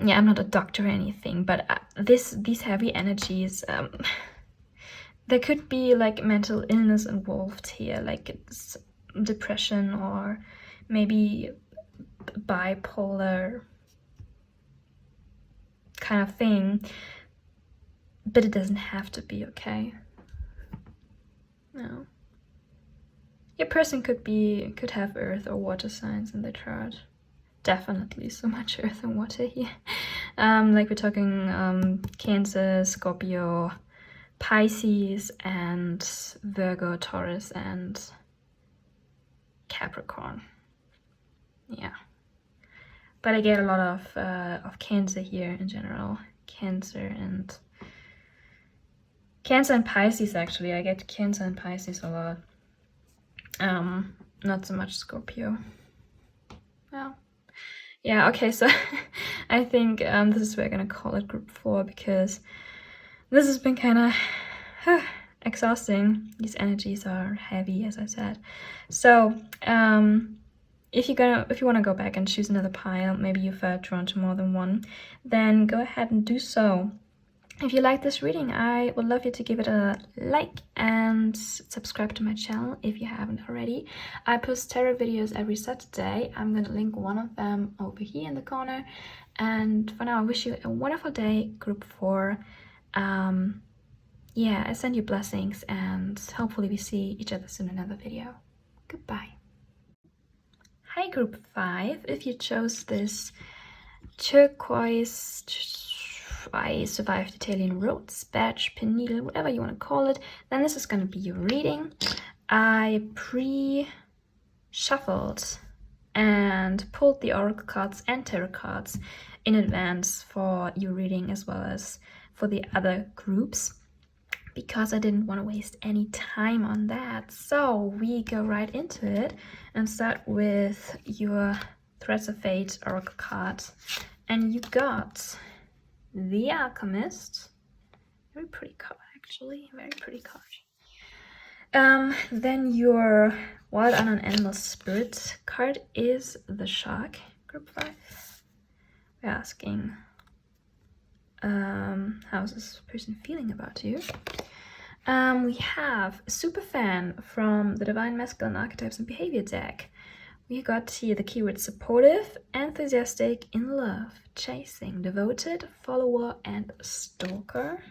yeah, I'm not a doctor or anything, but these heavy energies, there could be like mental illness involved here, like it's depression or maybe bipolar kind of thing, but it doesn't have to be, okay? No. Your person could have earth or water signs in the chart. Definitely so much earth and water here. Like we're talking Cancer, Scorpio, Pisces, and Virgo, Taurus, and Capricorn. Yeah. But I get a lot of Cancer here in general. Cancer and Pisces, actually. I get Cancer and Pisces a lot. Not so much Scorpio. Well, yeah, okay, so I think this is where I'm gonna call it group 4, because this has been kind of exhausting. These energies are heavy, as I said. So if you want to go back and choose another pile, maybe you felt drawn to more than one, then go ahead and do so. If you like this reading, I would love you to give it a like and subscribe to my channel if you haven't already. I post tarot videos every Saturday. I'm going to link one of them over here in the corner. And for now, I wish you a wonderful day, group 4. Yeah, I send you blessings, and hopefully we see each other soon in another video. Goodbye. Hi, group 5. If you chose this turquoise, I survived Italian roads, badge, pin needle, whatever you want to call it, then this is going to be your reading. I pre-shuffled and pulled the oracle cards and tarot cards in advance for your reading, as well as for the other groups, because I didn't want to waste any time on that. So we go right into it and start with your Threads of Fate oracle card, and you got the Alchemist. Very pretty card, actually. Very pretty card. Then your Wild Unknown Animal Spirit card is the Shark, group 5. We're asking, how's this person feeling about you? We have Superfan from the Divine Masculine Archetypes and Behavior deck. We got here the keyword supportive, enthusiastic, in love, chasing, devoted, follower, and stalker.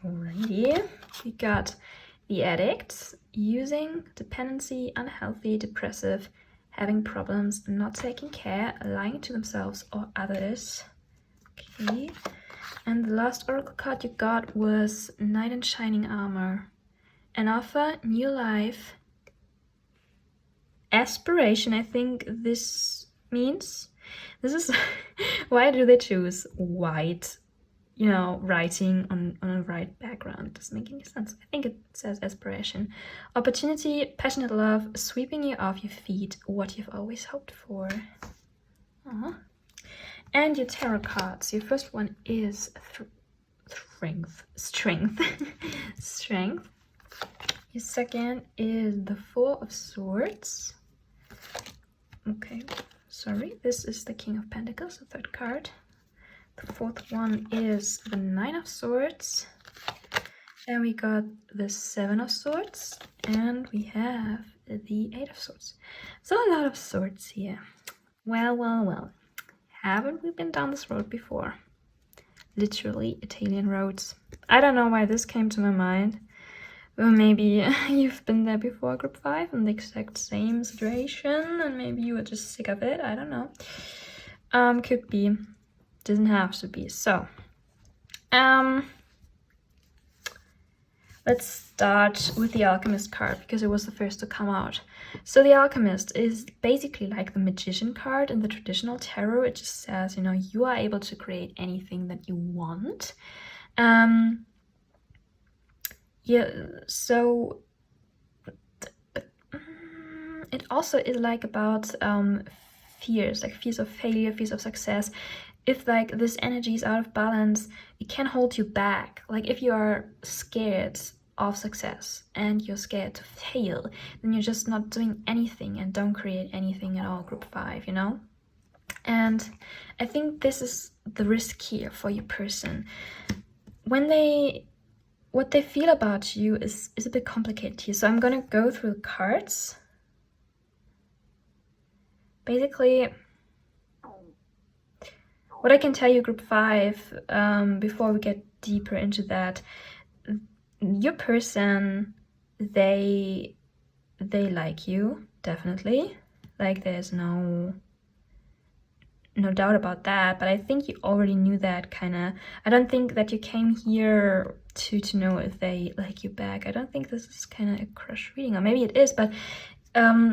Alrighty. We got the addict, using, dependency, unhealthy, depressive, having problems, not taking care, lying to themselves or others. Okay. And the last oracle card you got was Knight in Shining Armor. An offer, new life, aspiration, I think this means. This is why do they choose white, you know, writing on a white background? Doesn't make any sense. I think it says aspiration. Opportunity, passionate love, sweeping you off your feet, what you've always hoped for. Aww. And your tarot cards. Your first one is strength. Strength. Your second is the Four of Swords. Okay, sorry, this is the King of Pentacles, the third card. The fourth one is the Nine of Swords. Then we got the Seven of Swords, and we have the Eight of Swords. So a lot of swords here. Well. Haven't we been down this road before? Literally Italian roads. I don't know why this came to my mind. Well, maybe you've been there before, group 5, in the exact same situation, and maybe you were just sick of it. I don't know. Could be. Doesn't have to be. So, let's start with the Alchemist card, because it was the first to come out. So the Alchemist is basically like the Magician card in the traditional tarot. It just says, you know, you are able to create anything that you want. Yeah, so it also is like about fears, like fears of failure, fears of success. If like this energy is out of balance, it can hold you back. Like if you are scared of success and you're scared to fail, then you're just not doing anything and don't create anything at all, group 5, you know? And I think this is the risk here for your person. What they feel about you is a bit complicated here. So I'm gonna go through the cards. Basically, what I can tell you, group 5, before we get deeper into that, your person, they like you, definitely. Like, there's no doubt about that, but I think you already knew that, kind of. I don't think that you came here to know if they like you back. I don't think this is kind of a crush reading, or maybe it is, but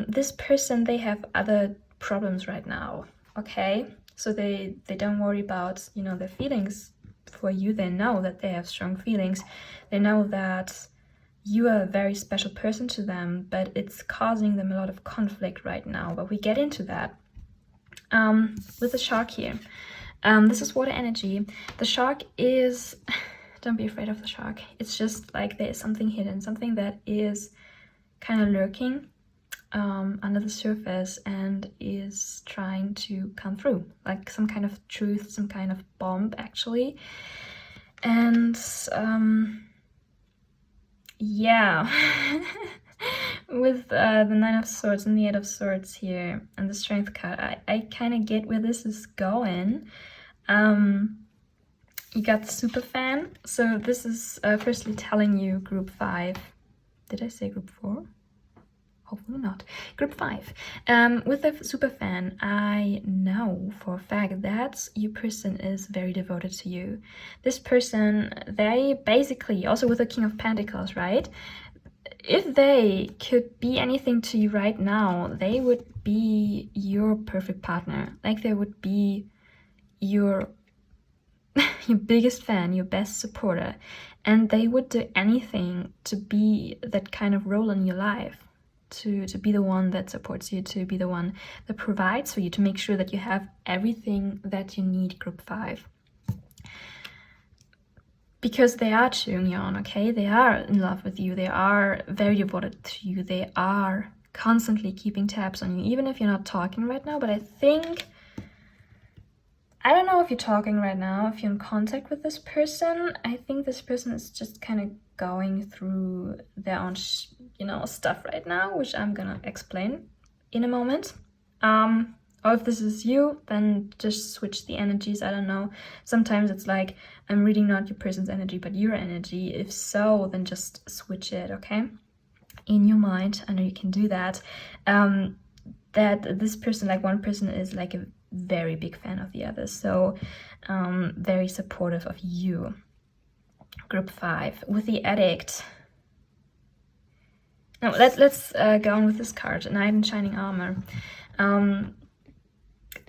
this person, they have other problems right now, okay? So they don't worry about, you know, their feelings for you. They know that they have strong feelings. They know that you are a very special person to them, but it's causing them a lot of conflict right now. But we get into that. With the shark here. This is water energy. The shark is... Don't be afraid of the shark. It's just like there is something hidden, something that is kind of lurking under the surface and is trying to come through. Like some kind of truth, some kind of bomb, actually. And yeah. With the 9 of Swords and the 8 of Swords here and the Strength card, I kind of get where this is going. You got the super fan. So this is firstly telling you, group 5. Did I say group 4? Hopefully not. Group 5. With the super fan, I know for a fact that your person is very devoted to you. This person, they basically, also with the King of Pentacles, right? If they could be anything to you right now, they would be your perfect partner. Like, they would be your biggest fan, your best supporter. And they would do anything to be that kind of role in your life. To be the one that supports you, to be the one that provides for you, to make sure that you have everything that you need, group 5. Because they are cheering you on, okay? They are in love with you. They are very devoted to you. They are constantly keeping tabs on you, even if you're not talking right now. But I don't know if you're talking right now, if you're in contact with this person. I think this person is just kind of going through their own, stuff right now, which I'm gonna explain in a moment. Or if this is you, then just switch the energies. I don't know. Sometimes it's like, I'm reading not your person's energy, but your energy. If so, then just switch it, okay? In your mind, I know you can do that. That this person, like one person is like a very big fan of the other. So very supportive of you. Group 5. With the addict. No, let's go on with this card, Knight in Shining Armor.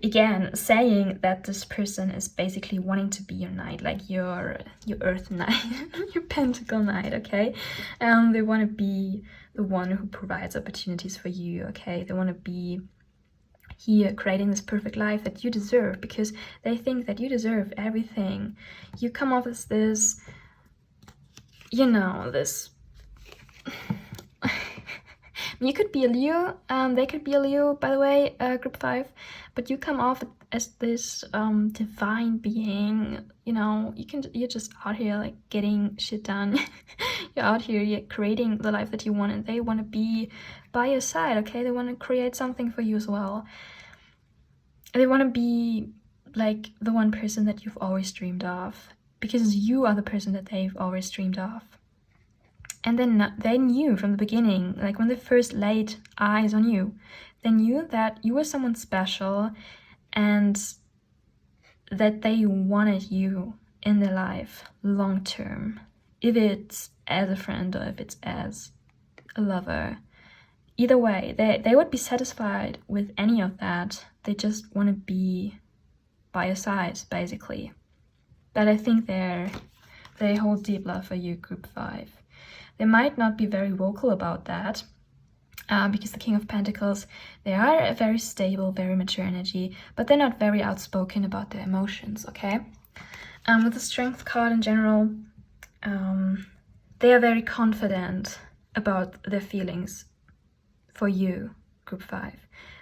Again, saying that this person is basically wanting to be your knight, like your earth knight, your pentacle knight, okay? They want to be the one who provides opportunities for you, okay? They want to be here creating this perfect life that you deserve, because they think that you deserve everything. You come off as this, this... You could be a Leo, they could be a Leo, by the way, group 5, but you come off as this divine being, you're just out here like getting shit done. You're out here, you're creating the life that you want, and they want to be by your side, okay? They want to create something for you as well. They want to be like the one person that you've always dreamed of, because you are the person that they've always dreamed of. And then they knew from the beginning, like when they first laid eyes on you, they knew that you were someone special and that they wanted you in their life long term. If it's as a friend or if it's as a lover. Either way, they would be satisfied with any of that. They just want to be by your side, basically. But I think they hold deep love for you, group 5. They might not be very vocal about that, because the King of Pentacles, they are a very stable, very mature energy, but they're not very outspoken about their emotions, okay? With the Strength card in general, they are very confident about their feelings for you, group 5.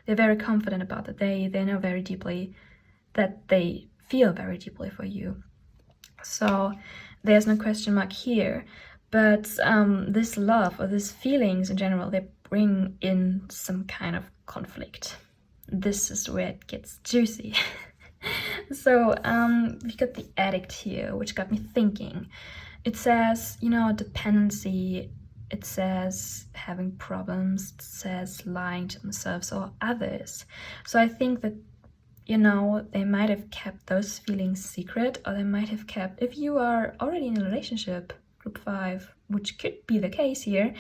They're very confident about that. They know very deeply that they feel very deeply for you. So there's no question mark here. But this love or these feelings in general, they bring in some kind of conflict. This is where it gets juicy. So we got the addict here, which got me thinking. It says, you know, dependency. It says having problems. It says lying to themselves or others. So I think that, you know, they might have kept those feelings secret, or they might have kept, if you are already in a relationship, group 5, which could be the case here,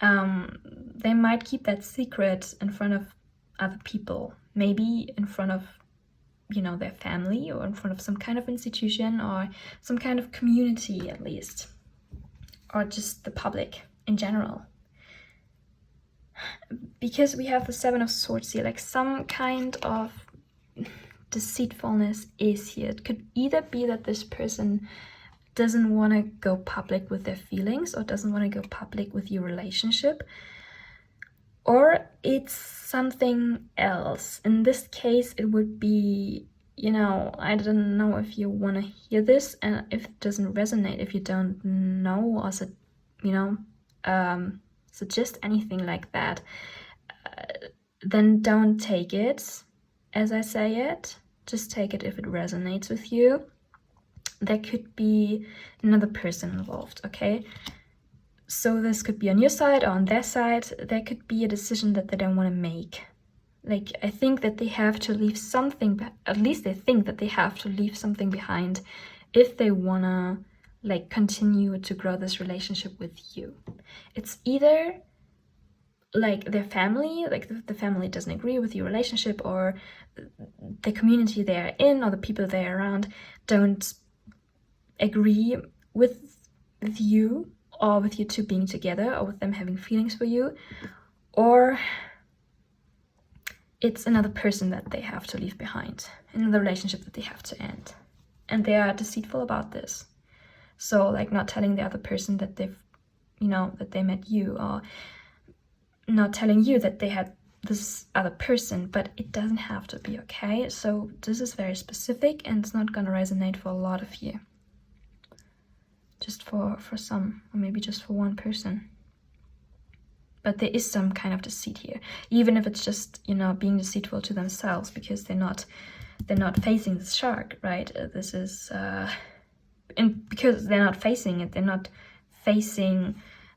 they might keep that secret in front of other people, maybe in front of, you know, their family, or in front of some kind of institution, or some kind of community at least, or just the public in general. Because we have the 7 of Swords here, like some kind of deceitfulness is here. It could either be that this person doesn't want to go public with their feelings, or doesn't want to go public with your relationship, or it's something else. In this case, it would be, you know, I don't know if you want to hear this, and if it doesn't resonate, if you don't know, or you know, suggest anything like that, then don't take it as I say it. Just take it if it resonates with you. There could be another person involved, okay? So this could be on your side or on their side. There could be a decision that they don't want to make. Like, I think that they have to leave something, at least they think that they have to leave something behind if they want to, like, continue to grow this relationship with you. It's either like their family, like the family doesn't agree with your relationship, or the community they're in, or the people they're around don't agree with you, or with you two being together, or with them having feelings for you, or it's another person that they have to leave behind, another relationship that they have to end, and they are deceitful about this. So, like, not telling the other person that they've, you know, that they met you, or not telling you that they had this other person, but it doesn't have to be, okay? So this is very specific, and it's not gonna resonate for a lot of you. Just for some, or maybe just for one person. But there is some kind of deceit here, even if it's just, you know, being deceitful to themselves, because they're not facing the shark, right? This is and because they're not facing it, they're not facing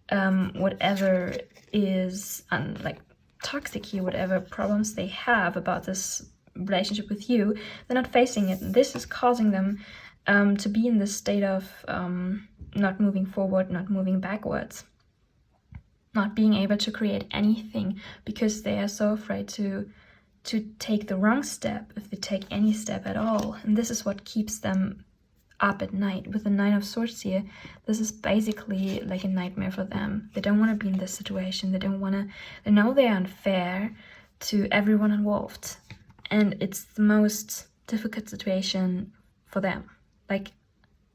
whatever is like toxic here, whatever problems they have about this relationship with you, they're not facing it. And this is causing them to be in this state of not moving forward, not moving backwards, not being able to create anything, because they are so afraid to take the wrong step, if they take any step at all. And this is what keeps them up at night. With the 9 of Swords here, this is basically like a nightmare for them. They don't want to be in this situation. They don't want to, they know they're unfair to everyone involved, and it's the most difficult situation for them. Like,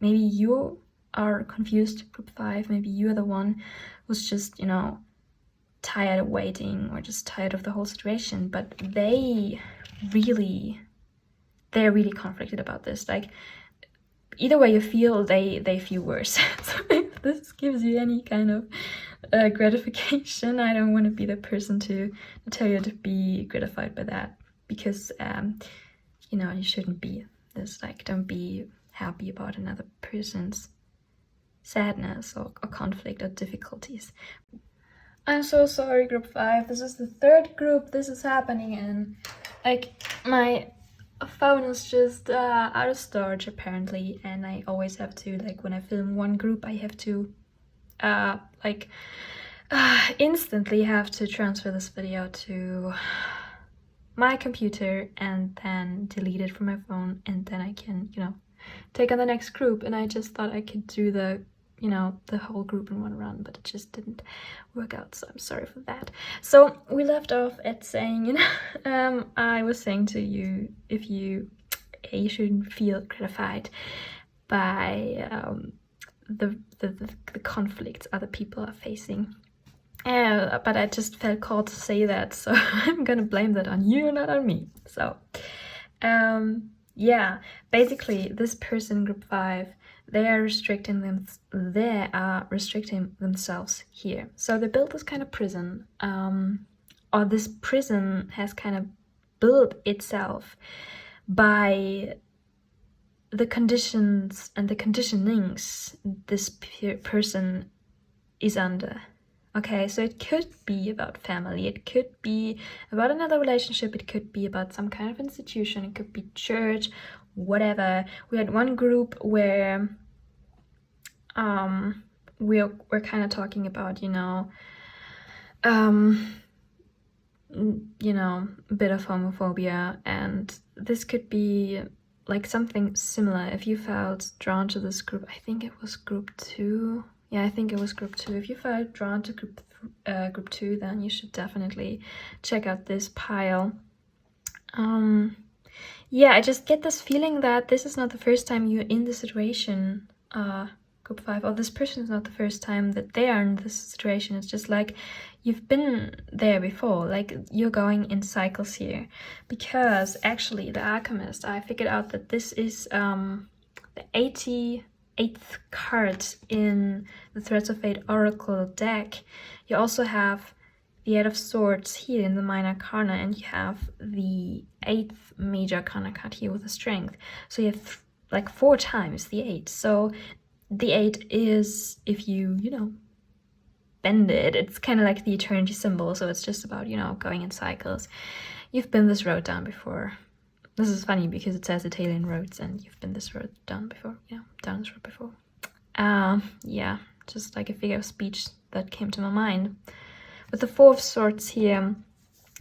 maybe you are confused, group 5, maybe you're the one who's just, you know, tired of waiting, or just tired of the whole situation, but they're really conflicted about this. Like, either way you feel, they feel worse. So if this gives you any kind of gratification, I don't want to be the person to tell you to be gratified by that, because you know, you shouldn't be this. Like, don't be happy about another person's sadness or conflict or difficulties. I'm so sorry, group 5. This is the 3rd group this is happening in. Like, my phone is just out of storage apparently, and I always have to, like, when I film one group, I have to instantly have to transfer this video to my computer and then delete it from my phone, and then I can, you know, take on the next group. And I just thought I could do the, you know, the whole group in one run, but it just didn't work out, so I'm sorry for that. So we left off at saying, you know, I was saying to you, if you shouldn't feel gratified by the conflicts other people are facing. But I just felt called to say that, so I'm gonna blame that on you, not on me. So yeah, basically this person, group 5, they are restricting themselves here. So they built this kind of prison, or this prison has kind of built itself by the conditions and the conditionings this person is under. Okay, so it could be about family, it could be about another relationship, it could be about some kind of institution, it could be church, whatever. We had one group where we're kind of talking about, you know, a bit of homophobia, and this could be like something similar. If you felt drawn to this group, I think it was group 2. Yeah, I think it was group 2. If you felt drawn to group 2, then you should definitely check out this pile. Yeah, I just get this feeling that this is not the first time you're in this situation, group 5, or this person is not the first time that they are in this situation. It's just like you've been there before, like you're going in cycles here. Because actually, the Alchemist, I figured out that this is the 88th card in the Threads of Fate Oracle deck. You also have the 8 of Swords here in the Minor Arcana, and you have the 8th Major Arcana card here with the Strength. So you have like 4 times the 8. So the 8 is, if you know, bend it, it's kind of like the eternity symbol. So it's just about, you know, going in cycles. You've been this road down before. This is funny because it says Italian roads, and you've been this road down before. Yeah, down this road before. Yeah, just like a figure of speech that came to my mind. With the 4 of Swords here,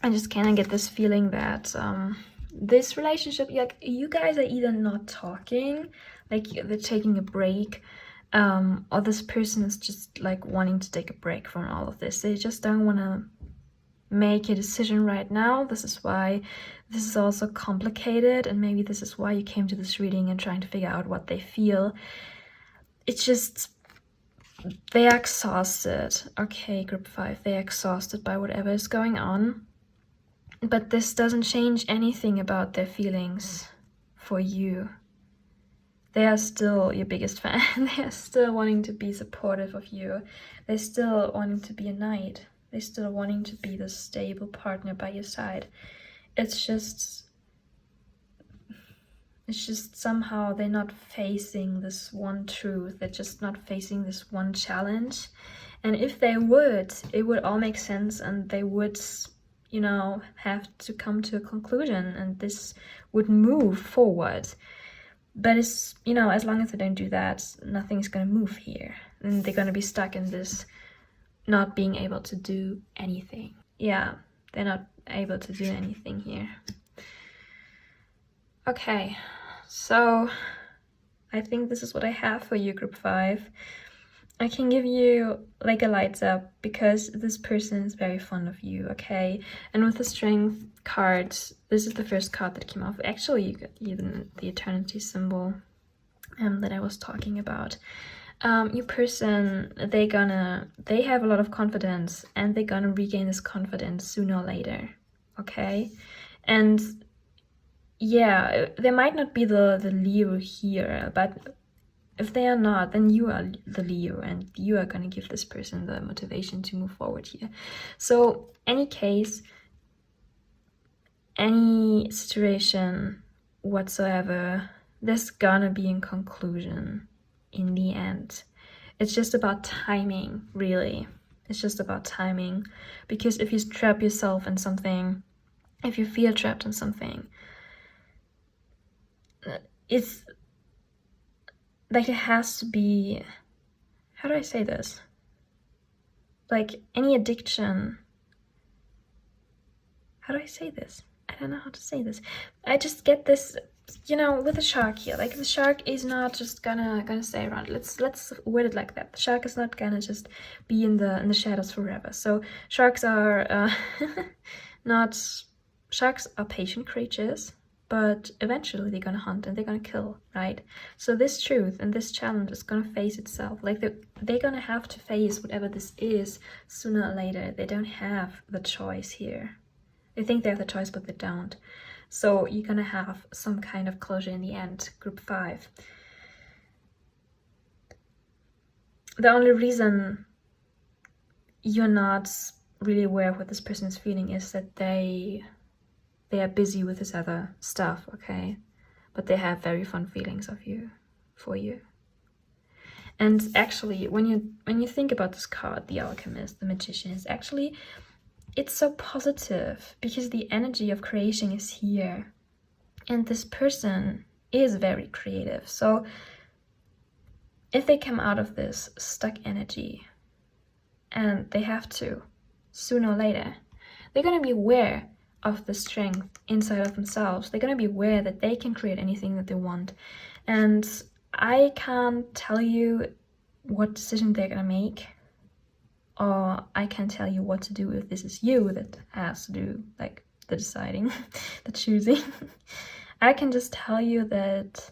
I just kind of get this feeling that this relationship, like you guys are either not talking, like they're taking a break, or this person is just like wanting to take a break from all of this. They just don't want to make a decision right now. This is why this is also complicated, and maybe this is why you came to this reading and trying to figure out what they feel. It's just they are exhausted. Okay, group 5, they are exhausted by whatever is going on. But this doesn't change anything about their feelings for you. They are still your biggest fan. They are still wanting to be supportive of you. They're still wanting to be a knight. They're still wanting to be the stable partner by your side. It's just somehow they're not facing this one truth. They're just not facing this one challenge. And if they would, it would all make sense, and they would, you know, have to come to a conclusion, and this would move forward. But it's, you know, as long as they don't do that, nothing's gonna move here. And they're gonna be stuck in this not being able to do anything. Yeah, they're not able to do anything here. Okay, so I think this is what I have for you, group 5. I can give you like a lights up because this person is very fond of you, okay? And with the Strength card, this is the first card that came off. Actually, you got even the Eternity symbol that I was talking about. Your person, they have a lot of confidence, and they're gonna regain this confidence sooner or later, okay? And yeah, there might not be the Leo here, but if they are not, then you are the Leo, and you are gonna give this person the motivation to move forward here. So any case, any situation whatsoever, there's gonna be a conclusion in the end. It's just about timing, really. It's just about timing. Because if you trap yourself in something, if you feel trapped in something, it's like it has to be, how do I say this? Like any addiction, how do I say this? I don't know how to say this. I just get this, you know, with the shark here. Like the shark is not just gonna stay around. Let's word it like that. The shark is not gonna just be in the shadows forever. So sharks are sharks are patient creatures. but eventually they're gonna hunt and they're gonna kill, right? So this truth and this challenge is gonna face itself. Like they're gonna have to face whatever this is sooner or later. They don't have the choice here. They think they have the choice, but they don't. So you're gonna have some kind of closure in the end, group 5. The only reason you're not really aware of what this person is feeling is that they are busy with this other stuff, okay? But they have very fond feelings for you. And actually, when you think about this card, the Alchemist, the Magician, it's so positive because the energy of creation is here. And this person is very creative. So if they come out of this stuck energy, and they have to, sooner or later, they're going to be aware of the strength inside of themselves. They're going to be aware that they can create anything that they want. And I can't tell you what decision they're going to make, or I can't tell you what to do if this is you that has to do like the deciding, the choosing. I can just tell you that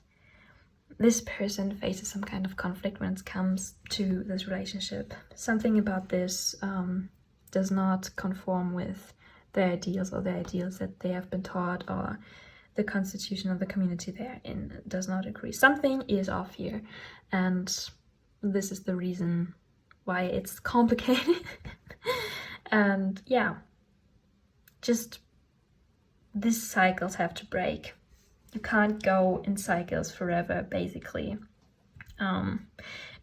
this person faces some kind of conflict when it comes to this relationship. Something about this does not conform with their ideals or the ideals that they have been taught, or the constitution of the community they're in does not agree. Something is off here, and this is the reason why it's complicated. And yeah, just these cycles have to break. You can't go in cycles forever, basically.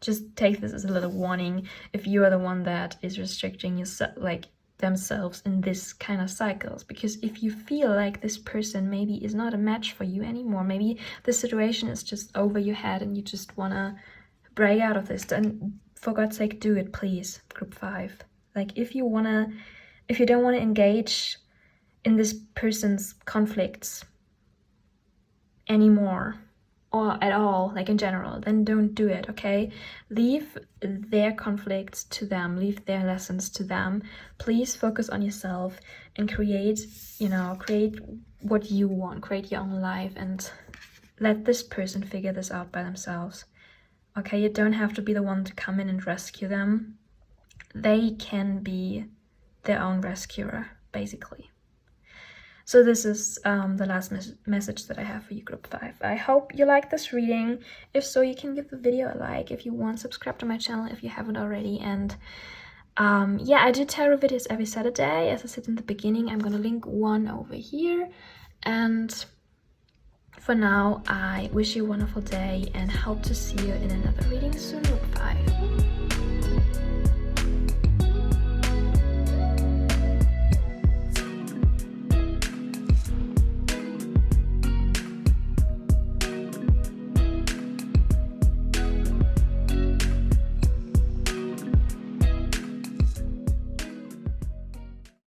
Just take this as a little warning if you are the one that is restricting yourself, like themselves in this kind of cycles. Because if you feel like this person maybe is not a match for you anymore, maybe the situation is just over your head and you just want to break out of this, then for God's sake, do it, please, group 5. Like if you don't want to engage in this person's conflicts anymore, or at all, like in general, then don't do it, okay? Leave their conflicts to them, leave their lessons to them. Please focus on yourself and create what you want, create your own life, and let this person figure this out by themselves, okay? You don't have to be the one to come in and rescue them. They can be their own rescuer, basically. So this is the last message that I have for you, group 5. I hope you like this reading. If so, you can give the video a like. If you want, subscribe to my channel if you haven't already. And yeah, I do tarot videos every Saturday. As I said in the beginning, I'm going to link one over here. And for now, I wish you a wonderful day and hope to see you in another reading soon, group 5.